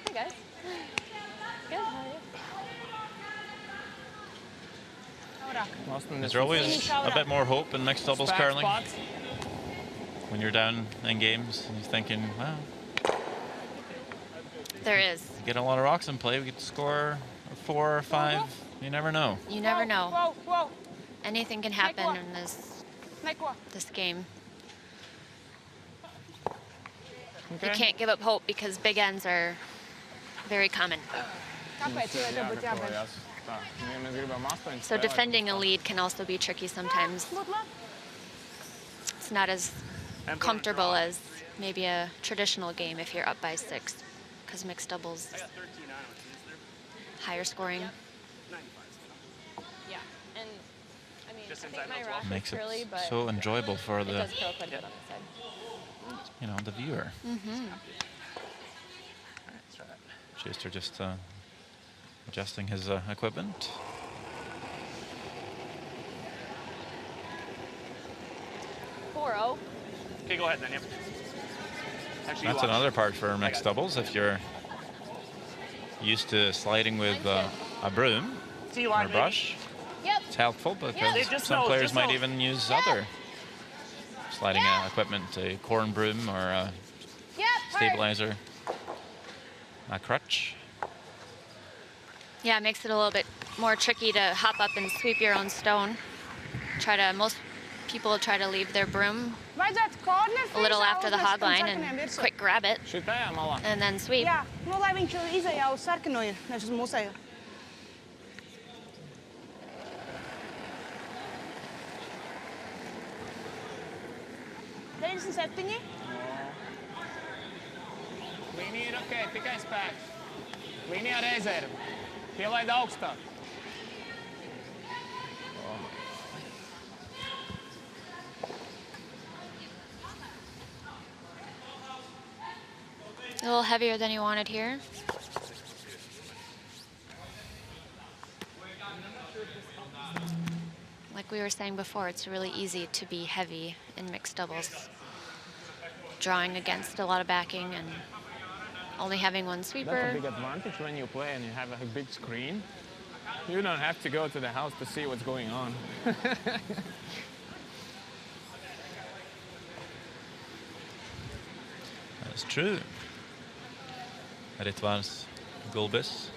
Hey guys. Good, how are you? Is there always a bit more hope in mixed doubles curling? When you're down in games and you're thinking, wow, There is. you get a lot of rocks in play, we could score 4 or 5, you never know. You never know. Whoa, whoa. Anything can happen in this game. You can't give up hope because big ends are very common. Kāpēc vai tev būtu jābeidz? Jāgatavojas. Tā, ja mēs gribam 8 So spēlēt, defending a lead can also be tricky sometimes. Lūdzu, labi. It's not as comfortable as maybe a traditional game if you're up by 6, because mixed doubles, higher scoring. Yeah, and I mean, Just I inside think my those rock walls. is Makes it curly, but so enjoyable for it the, does curl quite a bit on the side. the viewer. Mm-hmm. Let's try that. Schuster just adjusting his equipment. Okay, go ahead then. Yep. Actually, you That's watch. another part for got mixed it. doubles. If you're used to sliding with a broom See or line, a brush, Yep. it's helpful because It just some knows, players just might knows. even use Yeah. other sliding Yeah. equipment, a corn broom or a Yep. stabilizer, a crutch. Yeah, it makes it a little bit more tricky to hop up and sweep your own stone. Most people try to leave their broom Vajadzētu corner a little freeze after the uzlikt hog tam line sarkanajam and virsū. quick grab it Šitajā malā. and then sweep. Jā, nu, lai viņš izējā uz sarkano ir, nevis uz mūsējo. Deviņdesmit septiņi. Līnija ir ok, tikai spēks. Līnijā rezerve. Pielaid augstāk. A little heavier than you wanted here. Like we were saying before, it's really easy to be heavy in mixed doubles. Drawing against a lot of backing and only having one That's sweeper. a big advantage when you play and you have a big screen. You don't have to go to the house to see what's going on. That's true. Ritvars Gulbis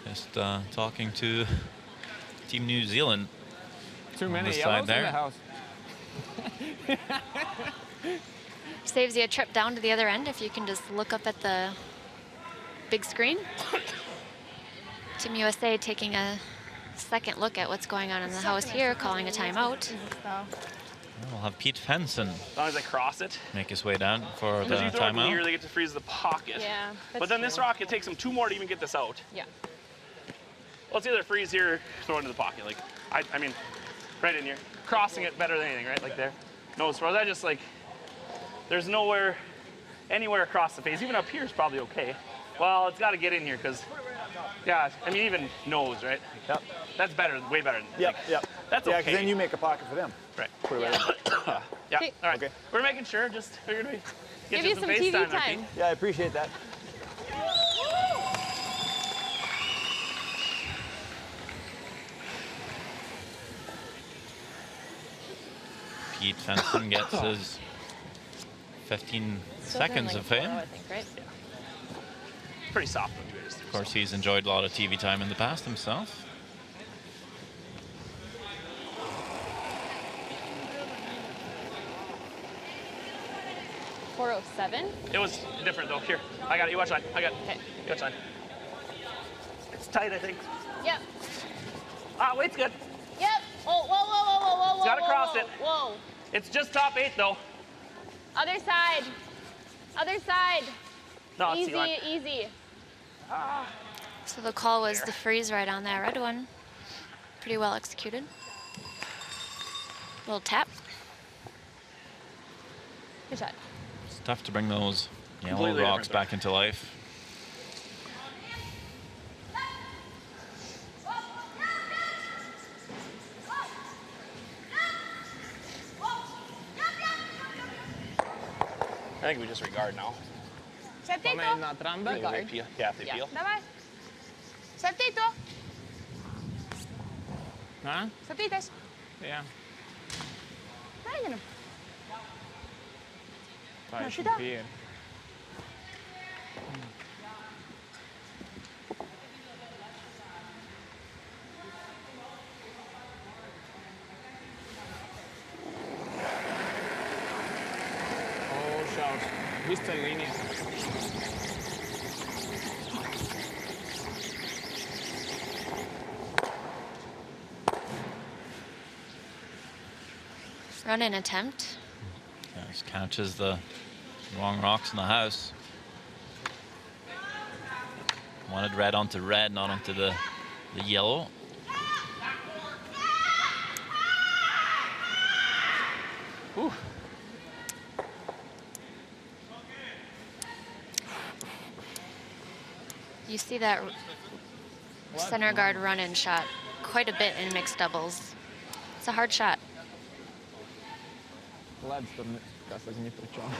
just talking to Team New Zealand. Too many the yellows side in there. the house. Saves you a trip down to the other end if you can just look up at the big screen. Team USA taking a second look at what's going on in the house here, calling a timeout. We'll have Pete Fenson As long as I cross it. make his way down for the Because you throw it in here, timeout. they get to freeze the pocket. Yeah. But then this rock, it takes them 2 more to even get this out. Yeah. Well, it's either freeze here or throw it into the pocket. Like, I mean, right in here. Crossing it better than anything, right? Like there. Nose throws. I just like, there's nowhere, anywhere across the face. Even up here is probably okay. Well, it's got to get in here because, yeah, I mean, even nose, right? Yep. That's better, way better. Than, Yep. like, Yep. That's Yeah, okay. because then you make a pocket for them. Right. Put it right in. Yeah. Okay. All right. Okay. We're making sure. Just figured we'd get Give you some TV FaceTime, time. okay? Yeah, I appreciate that. Pete Fenson gets his 15 seconds of fame. I think, right? Pretty soft one, too. Of course, he's enjoyed a lot of TV time in the past himself. .407. It was different though. Here, I got it. You watch line. I got it. Okay. You watch line. It's tight, I think. Yep. Ah, weight's good. Yep. Oh, whoa, whoa, whoa, whoa, whoa, whoa. Gotta whoa, cross whoa. it. Whoa. It's just top 8 though. Other side. Other side. No, it's Easy, T-line. easy. So the call was the freeze right on that red one. Pretty well executed. Little tap. Good shot. It's tough to bring those yellow Completely rocks different back into life. I think we just regard now. Pamēģināt Septito. rambēt. They peel. Yeah, if they peel. Давай. Septito. Nā? Septītais. Jā. Mēģinam. Tā ir šitā? pieri. O, šaus. Viss ceļ līnijas. Run-in attempt. Yeah, just catches the wrong rocks in the house. Wanted red onto red, not onto the yellow. Whew. You see that center guard run-in shot quite a bit in mixed doubles. It's a hard shot. Ledus tur, kā saka, ni pri čom.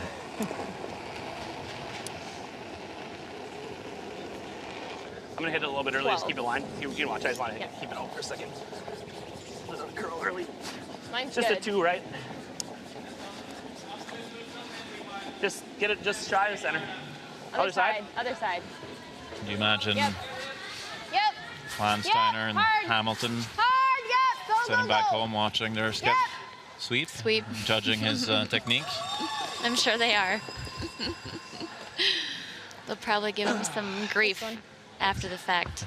I'm gonna hit it a little bit early. Just 12. keep it line. You can watch. I just want to Yeah. keep it out for a second. Another curl early. Mine's Just good. a 2, right? Just get it just shy of center. Other side. Other side. Can you imagine Yep. Yep. Landsteiner and hard. Hamilton Hard. Yep. Go, sitting go, back go. home watching their skip Yep. sweep, Sweep. judging his technique? I'm sure they are. They'll probably give him some grief after the fact,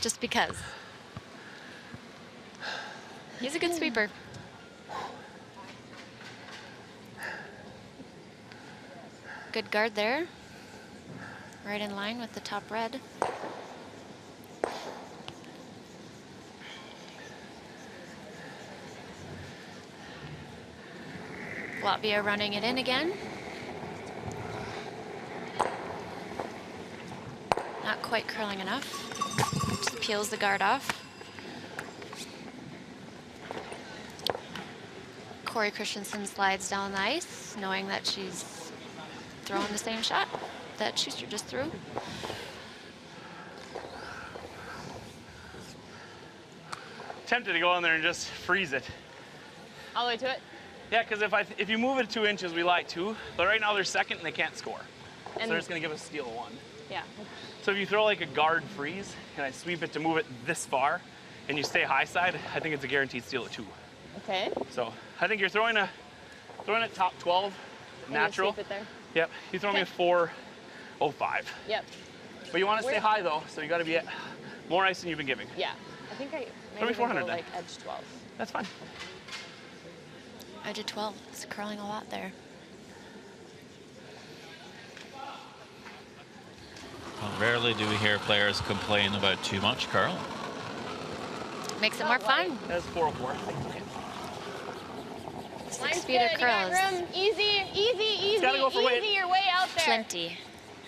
just because. He's a good sweeper. Good guard there. Right in line with the top red. Latvia running it in again. Not quite curling enough. Just peels the guard off. Corey Christensen slides down the ice, knowing that she's throwing the same shot that Schuster just threw. Tempted to go in there and just freeze it. All the way to it. Yeah, because if you move it 2 inches, we lie 2. But right now they're second and they can't score. So And they're just gonna give us a steal of 1. yeah. So if you throw like a guard freeze and I sweep it to move it this far, and you stay high side, I think it's a guaranteed steal of 2. Okay. So I think you're throwing it top 12, And you natural. sweep it there. Yep. You throw me a Okay. 4.05. Yep. But you want to stay Where- high though, so you got to be at more ice than you've been giving. Yeah. I think I Throw me maybe even 400 go then. like edge 12. That's fine. Edge of 12. It's curling a lot there. Rarely do we hear players complain about too much curl. Makes it more fun. That's 404. 6 Mine's feet good. of You got curls. room. Easy, easy, easy, gotta go for easy. weight. You're way out there. Plenty.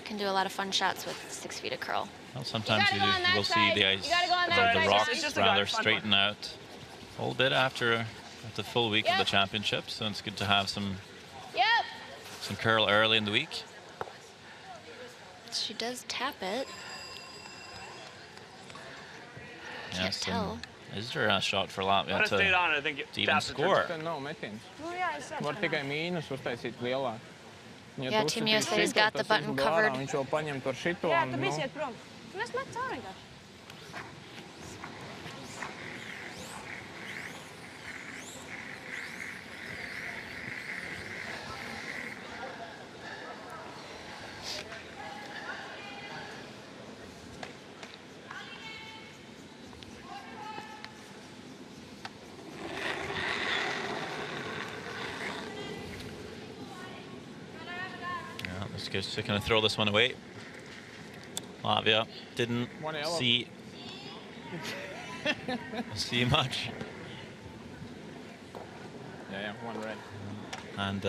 Can do a lot of fun shots with 6 feet of curl. Well, sometimes gotta go on that will see side. the ice, You gotta go on that the side. It's rocks just a rather guide, fun straighten out a little bit after the full week of the Yep. championships. So it's good to have some Yep. curl early in the week. She does tap it. Can't Yes, and tell. is there a shot for Latvia I'd have stayed to on it. I think it even tapped the score? Te nav metiens. Nu, jā, es Var saprotu. tikai mīnus uztaisīt lielāk. Ja Yeah, tu Team uzsitīs USA's šito, got the tas button izbūda ārā, covered. Viņš jau paņem par šito. Jā, un, tu nu, visi iet prom. Mēs met cauri vienkārši. Just going to throw this one away. Latvia didn't see much. Yeah, one red. And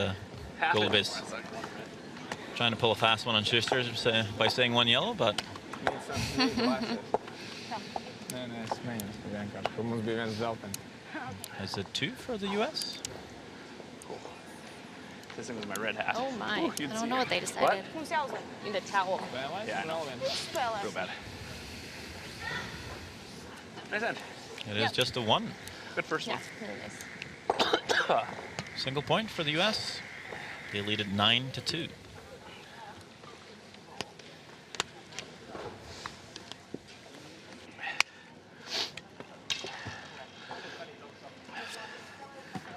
Gulbis trying to pull a fast one on Schuster by saying one yellow, but is it 2 for the US? This thing was my red hat. Oh my. Ooh, I don't know what they decided. Need a towel. Yeah, I know. Real bad. Nice end. It is just a 1. Good first Yeah, one. really nice. Single point for the US. They lead it 9-2.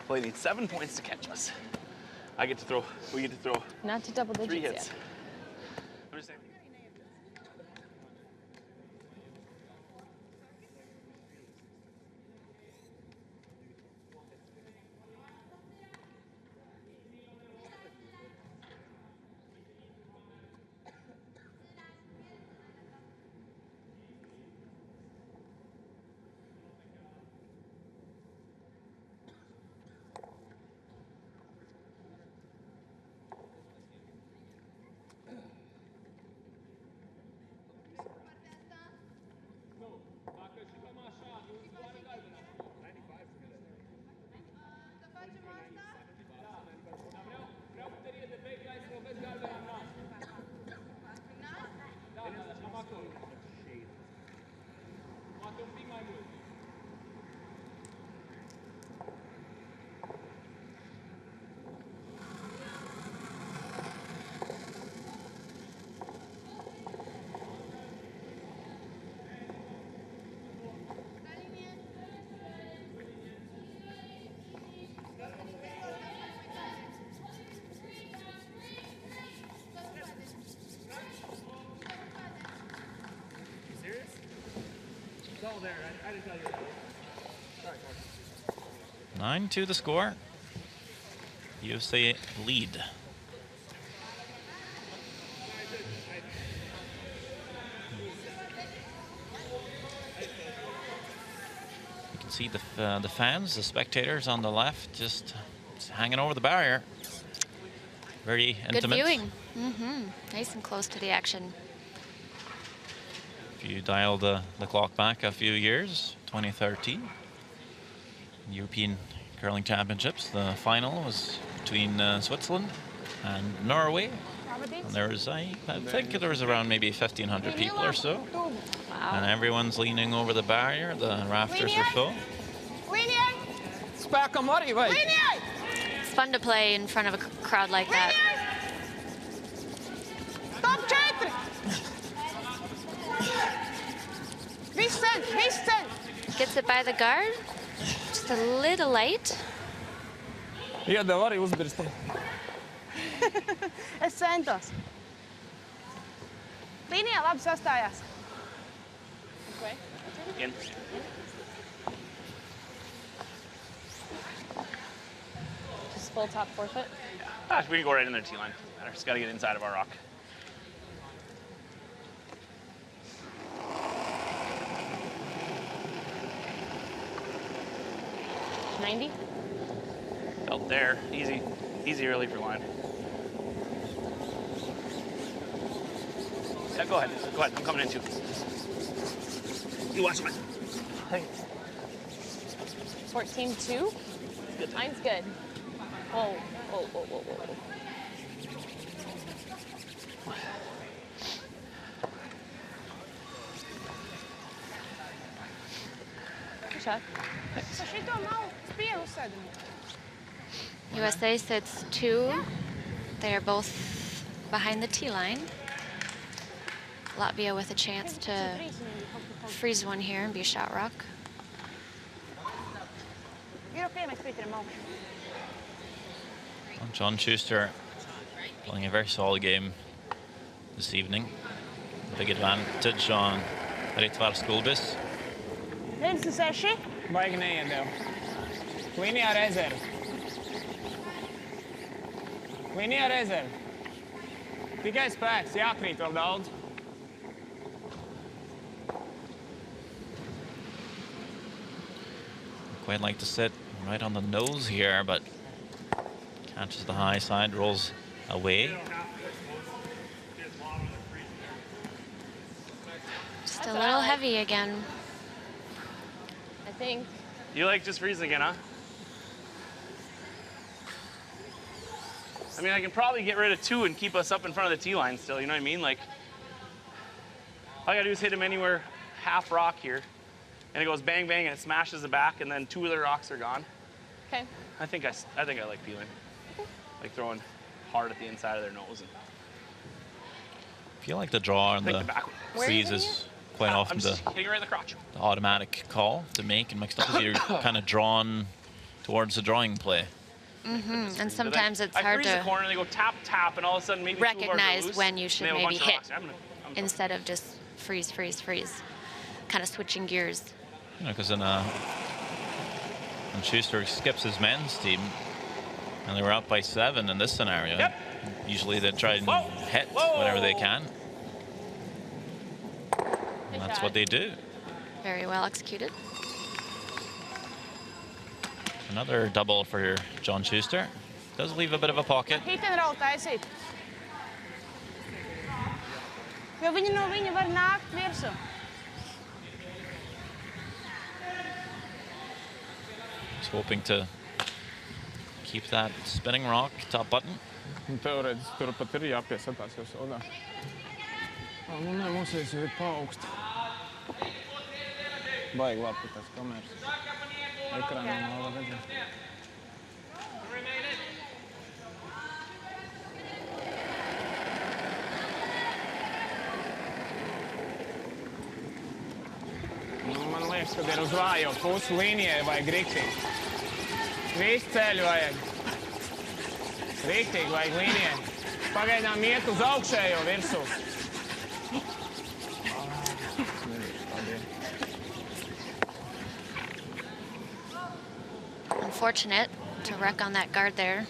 Well, they need 7 points to catch us. We get to throw Not to double 3 digits hits. yet. I'm just saying. There, I didn't tell you that. Sorry, Coach. 9-2 the score. USA lead. You can see the fans, the spectators on the left, just hanging over the barrier. Very intimate. Good viewing. Nice and close to the action. If you dial the clock back a few years, 2013, European Curling Championships, the final was between Switzerland and Norway. And there was, I think there was around maybe 1,500 people or so. Wow. And everyone's leaning over the barrier, the rafters are full. It's fun to play in front of a crowd like that. Gets it by the guard. Just a little light. Iedeva arī uzbirst. Es centos. Līnijā labi sastājās. Okay. In. Just full top forefoot. We can go right in their T-line. Just got to get inside of our rock. Felt there. Easy. Easy early for line. Yeah, go ahead. Go ahead. I'm coming in too. You watch mine. 14-2. Mine's good. Whoa, whoa, whoa, whoa, whoa. Good shot. Sa šito malu spielu uzsēdam. USA sits 2. They are both behind the tee line. Latvia with a chance to freeze one here and be a shot rock. Ir okay, mēs pieķeram augšu. John Schuster playing a very solid game this evening. Big advantage on Ritvars Gulbis. 1-6. Baigi neiedeva. Līnijā rezerve. Līnijā rezerve. Tikai spēks, jākrīt vēl daudz. Quite like to sit right on the nose here, but catches the high side, rolls away. Just a little heavy again. I think. You like just freezing again, huh? I mean, I can probably get rid of 2 and keep us up in front of the tee line still, you know what I mean? Like, all I gotta do is hit him anywhere half rock here, and it goes bang, bang, and it smashes the back, and then 2 of the rocks are gone. Okay. I think I like peeling. Like throwing hard at the inside of their nose. And I feel like the draw and the freeze is quite often I'm just hitting right in the crotch. the automatic call to make in mixed doubles. You're kind of drawn towards the drawing play. And sometimes it's I hard freeze the to corner, and they go tap, tap, and all of a sudden maybe 2 bars are recognize loose, when you and should they have a maybe bunch of hit rocks. I'm instead of just freeze, freeze, freeze. Kind of switching gears. You know, because when Schuster skips his men's team, and they were up by 7 in this scenario, usually they try and hit whenever they can. And that's what they do. Very well executed. Another double for John Schuster. Does leave a bit of a pocket. Hit and roll taisīt. Jo viņi no viņa var nākt virsū. Just hoping to keep that spinning rock top button. Teorētiski tur pat ir jāpiesatās jau sodā. Nu, nē, mums jau ir paaugst. Baigi labi, tas kameras. Ekrānā nav redzēt. Man liekas, ka ir uz vājo pusi līnijai vajag riktīgi. Visu ceļu vajag. Riktīgi vajag līnijai. Pagaidām iet uz augšējo virsū. Unfortunate to wreck on that guard there.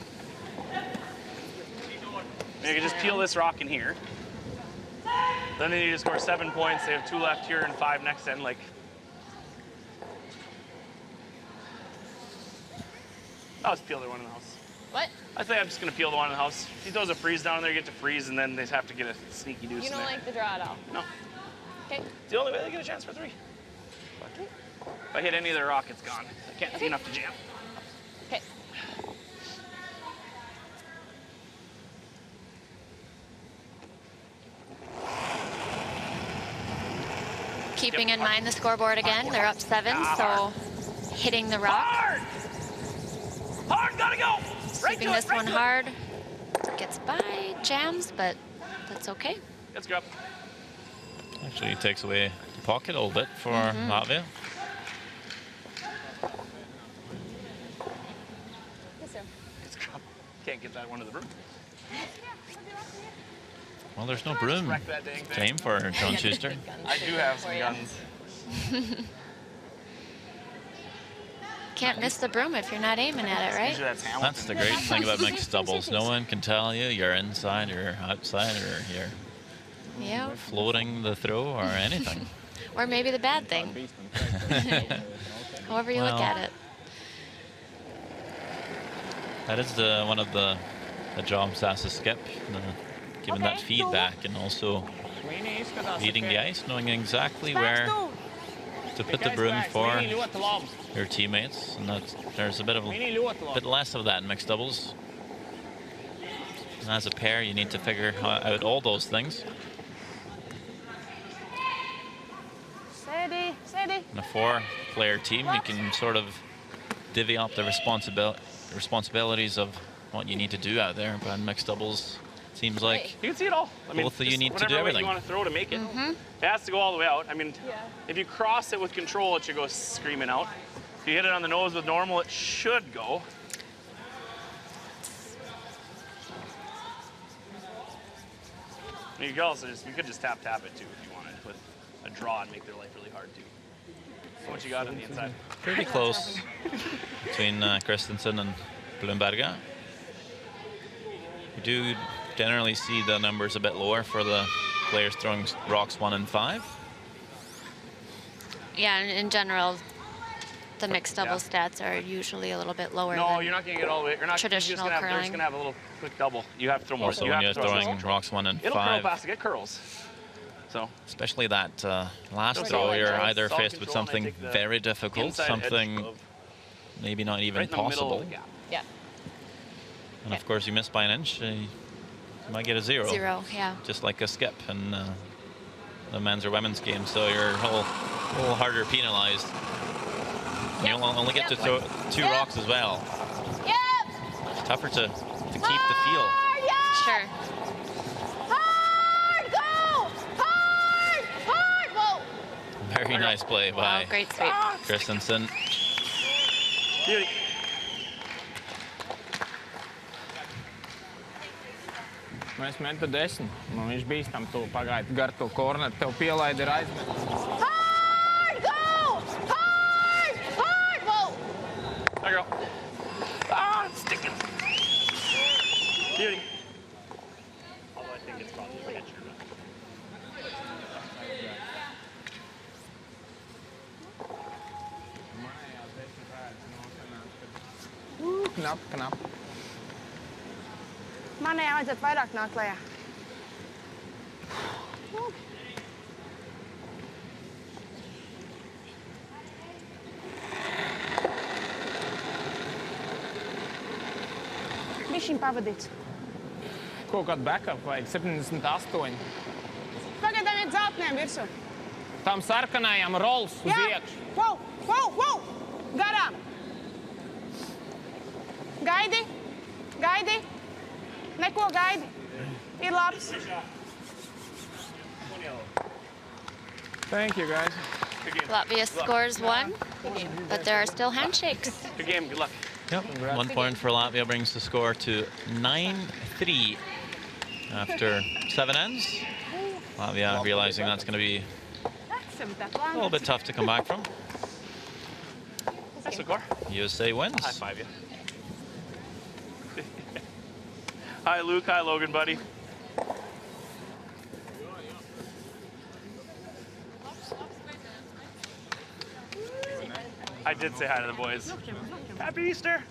You can just peel this rock in here. Then they need to score 7 points. They have 2 left here and 5 next end. Like, I'll just peel the one in the house. What? I think I'm just gonna peel the one in the house. If he throws a freeze down there, you get to freeze, and then they have to get a sneaky deuce You in don't there. like the draw at all? No. Okay. It's the only way they get a chance for 3. If I hit any of their rock, it's gone. I can't see enough to jam. Okay. Keeping in mind the scoreboard again, they're up 7, so hitting the rock. Hard! Hard, gotta go! Right Keeping to this it, right one to hard. Gets by, jams, but that's okay. Let's go. Actually takes away the pocket a little bit for Latvia. Yes, sir. Let's go. Can't get that one to the broom. Well, there's no broom Wreck that dang to thing. aim for John Schuster. I do have some guns. Can't miss the broom if you're not aiming at it, right? Usually that's Hamilton. That's the great thing about mixed doubles. No one can tell you you're inside or outside or you're Yeah. floating the throw or anything. Or maybe the bad thing. However you look Well, at it. That is one of the jobs as a skip, giving that feedback and also Līnija izskatās. reading the ice, knowing exactly Spēks where tuvu. to put the Tikai broom spēks, for līnija ļoti labi. your teammates, and there's a bit Līnija ļoti labi. less of that in mixed doubles. And as a pair, you need to figure out all those things. Sēdī, sēdī. In a 4-player team, you can sort of divvy up the responsibilities of what you need to do out there. But in mixed doubles, it seems like You can see it all. I mean, both of you just need to whatever do way everything. you want to throw to make it. It has to go all the way out. I mean, Yeah. if you cross it with control, it should go screaming out. If you hit it on the nose with normal, it should go. You could also you could just tap it too if you wanted with a draw and make their life really hard too. What you got on the inside? pretty close between Christensen and Bloomberger. We do generally see the numbers a bit lower for the players throwing rocks 1 and 5. Yeah, in general, the mixed double stats are usually a little bit lower. No, than you're not going to get all the way. You're not. traditional They're just curling. going to have a little quick double. You have to throw more. Also, when you're throwing rocks 1 and It'll curl 5, fast to get curls. So especially that last Solid throw, you're edge. either Solid faced with control, and I something take the very difficult, inside edge something of- maybe not even right in the middle possible. of the gap. Yeah. And of course, you miss by an inch, you might get a 0. 0, yeah. Just like a skip in the men's or women's game. So you're a little harder penalized. And you'll only get to throw 2 rocks as well. Yep. It's tougher to keep the feel. Sure. Hard, go! Hard, hard. Whoa. Very nice play by Oh, great sweep. Christensen. Beauty. Mēs metam 10. Viņš bīstam to pagaidu gar to korneru. Tev pielaida ir aizmet. Hard, go! Hard, hard. Whoa. There you go. Ah, it's sticking. Beauty. Although I think it's probably a catcher. Knap, knap. Manējā vajadzētu vairāk nākt lejā. Bišķiņ pavadīts. Kaut kādu backup vajag 78. Pagaidām iet zeltnēm virsū. Tam sarkanajam rolls uz iekšu. Wow, wow, wow! Garām! Gaidi! Gaidi! Neko gaidi! Ir labs! Thank you, guys. Good game. Latvia scores 1, but there are still handshakes. Good game. Good luck. Yep. 1 point for Latvia brings the score to 9-3 after 7 ends. Latvia realizing that's going to be a little bit tough to come back from. That's the score. USA wins. High five you. Hi, Luke. Hi, Logan, buddy. I did say hi to the boys. Happy Easter.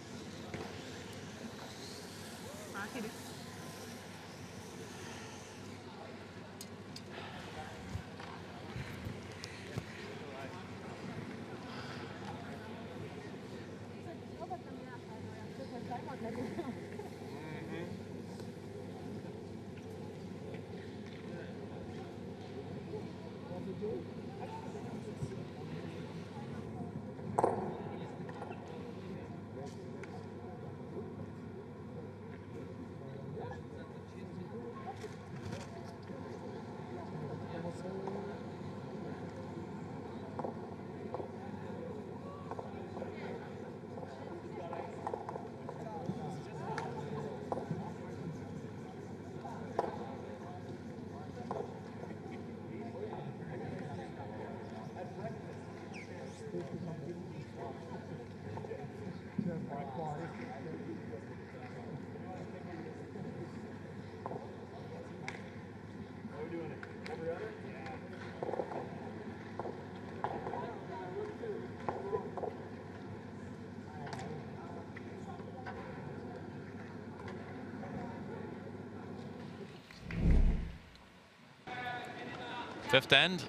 Fifth end,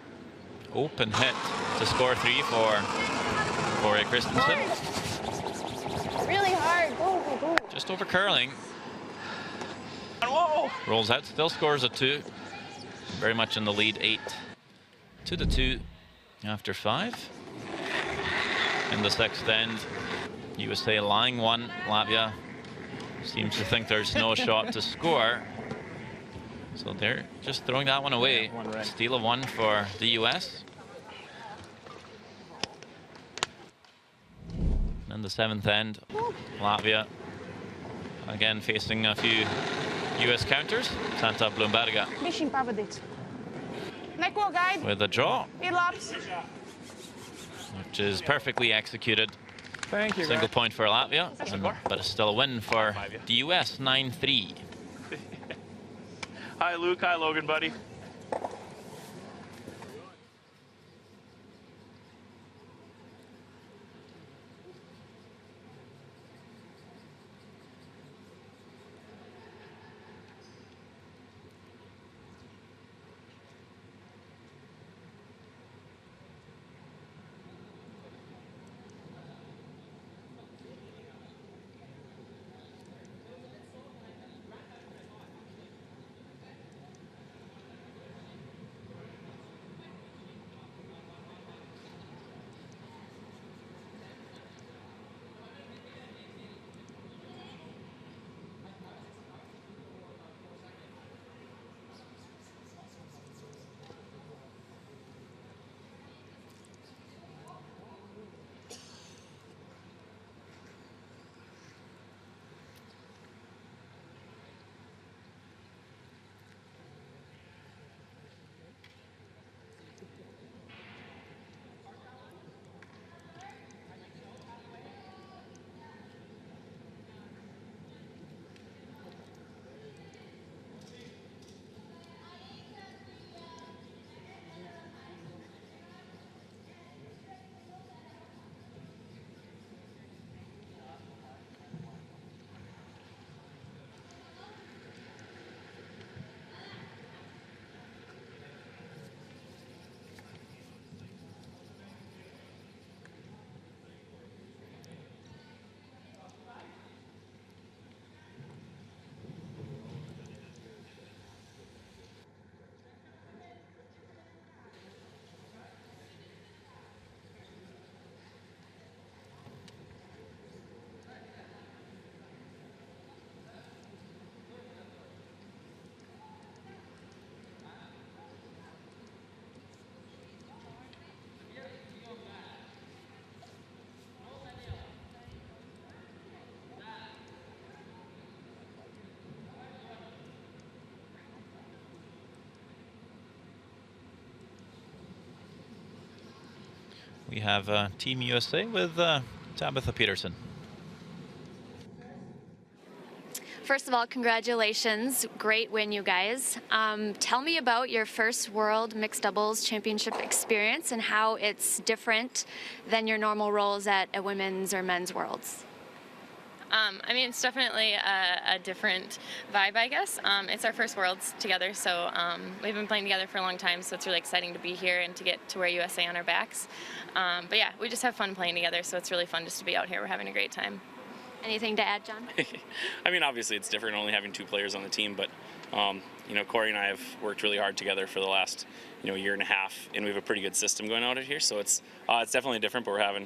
open hit to score 3 for Corey Christensen. Really hard. Go, go, go. Just over curling. Whoa! Rolls out, still scores a 2. Very much in the lead, 8-2 after 5. In the sixth end, USA lying 1. Latvia seems to think there's no shot to score. So they're just throwing that one away. Yeah, 1 right. Steal of 1 for the US. And the seventh end, Latvia again facing a few US counters. Santa Blumberga Bišķiņ pavadīts. Neko gaidi. with a draw, Ir labs. which is perfectly executed. Thank you, Single guys. point for Latvia, but it's still a win for the US, 9-3. Hi, Luke. Hi, Logan, buddy. We have Team USA with Tabitha Peterson. First of all, congratulations. Great win, you guys. Tell me about your first World Mixed Doubles Championship experience and how it's different than your normal roles at a women's or men's Worlds. I mean, it's definitely a different vibe, I guess. It's our first Worlds together, so we've been playing together for a long time, so it's really exciting to be here and to get to wear USA on our backs. But yeah, we just have fun playing together, so it's really fun just to be out here. We're having a great time. Anything to add, John? I mean, obviously it's different only having 2 players on the team, but you know, Corey and I have worked really hard together for the last year and a half, and we have a pretty good system going out here. So it's definitely different, but we're having,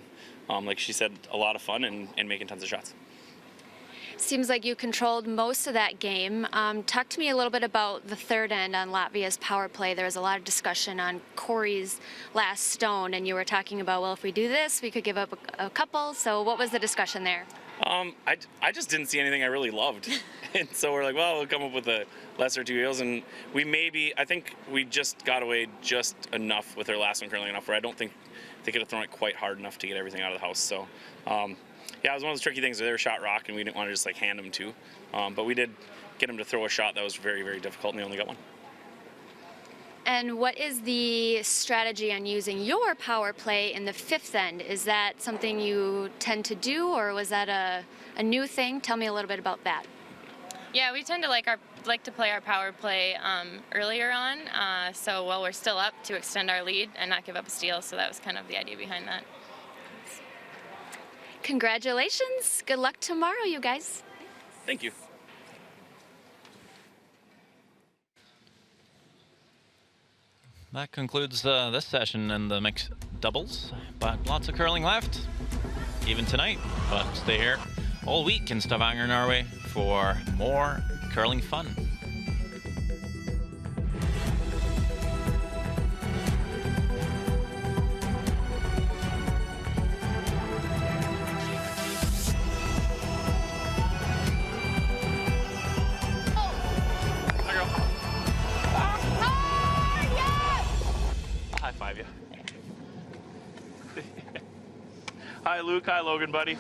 like she said, a lot of fun and making tons of shots. Seems like you controlled most of that game. Talk to me a little bit about the third end on Latvia's power play. There was a lot of discussion on Corey's last stone, and you were talking about, well, if we do this, we could give up a couple. So what was the discussion there? I just didn't see anything I really loved. And so we're like, well, we'll come up with a lesser 2 heels. And I think we just got away just enough with their last one curling enough where I don't think they could have thrown it quite hard enough to get everything out of the house. So, yeah, it was one of those tricky things. They were shot rock, and we didn't want to just like hand them 2. But we did get them to throw a shot that was very, very difficult, and they only got 1. And what is the strategy on using your power play in the fifth end? Is that something you tend to do, or was that a new thing? Tell me a little bit about that. Yeah, we tend to like to play our power play earlier on, so while we're still up, to extend our lead and not give up a steal. So that was kind of the idea behind that. Congratulations. Good luck tomorrow, you guys. Thank you. That concludes this session in the mixed doubles, but lots of curling left, even tonight. But stay here all week in Stavanger, Norway for more curling fun. Hi, Luke. Hi, Logan, buddy.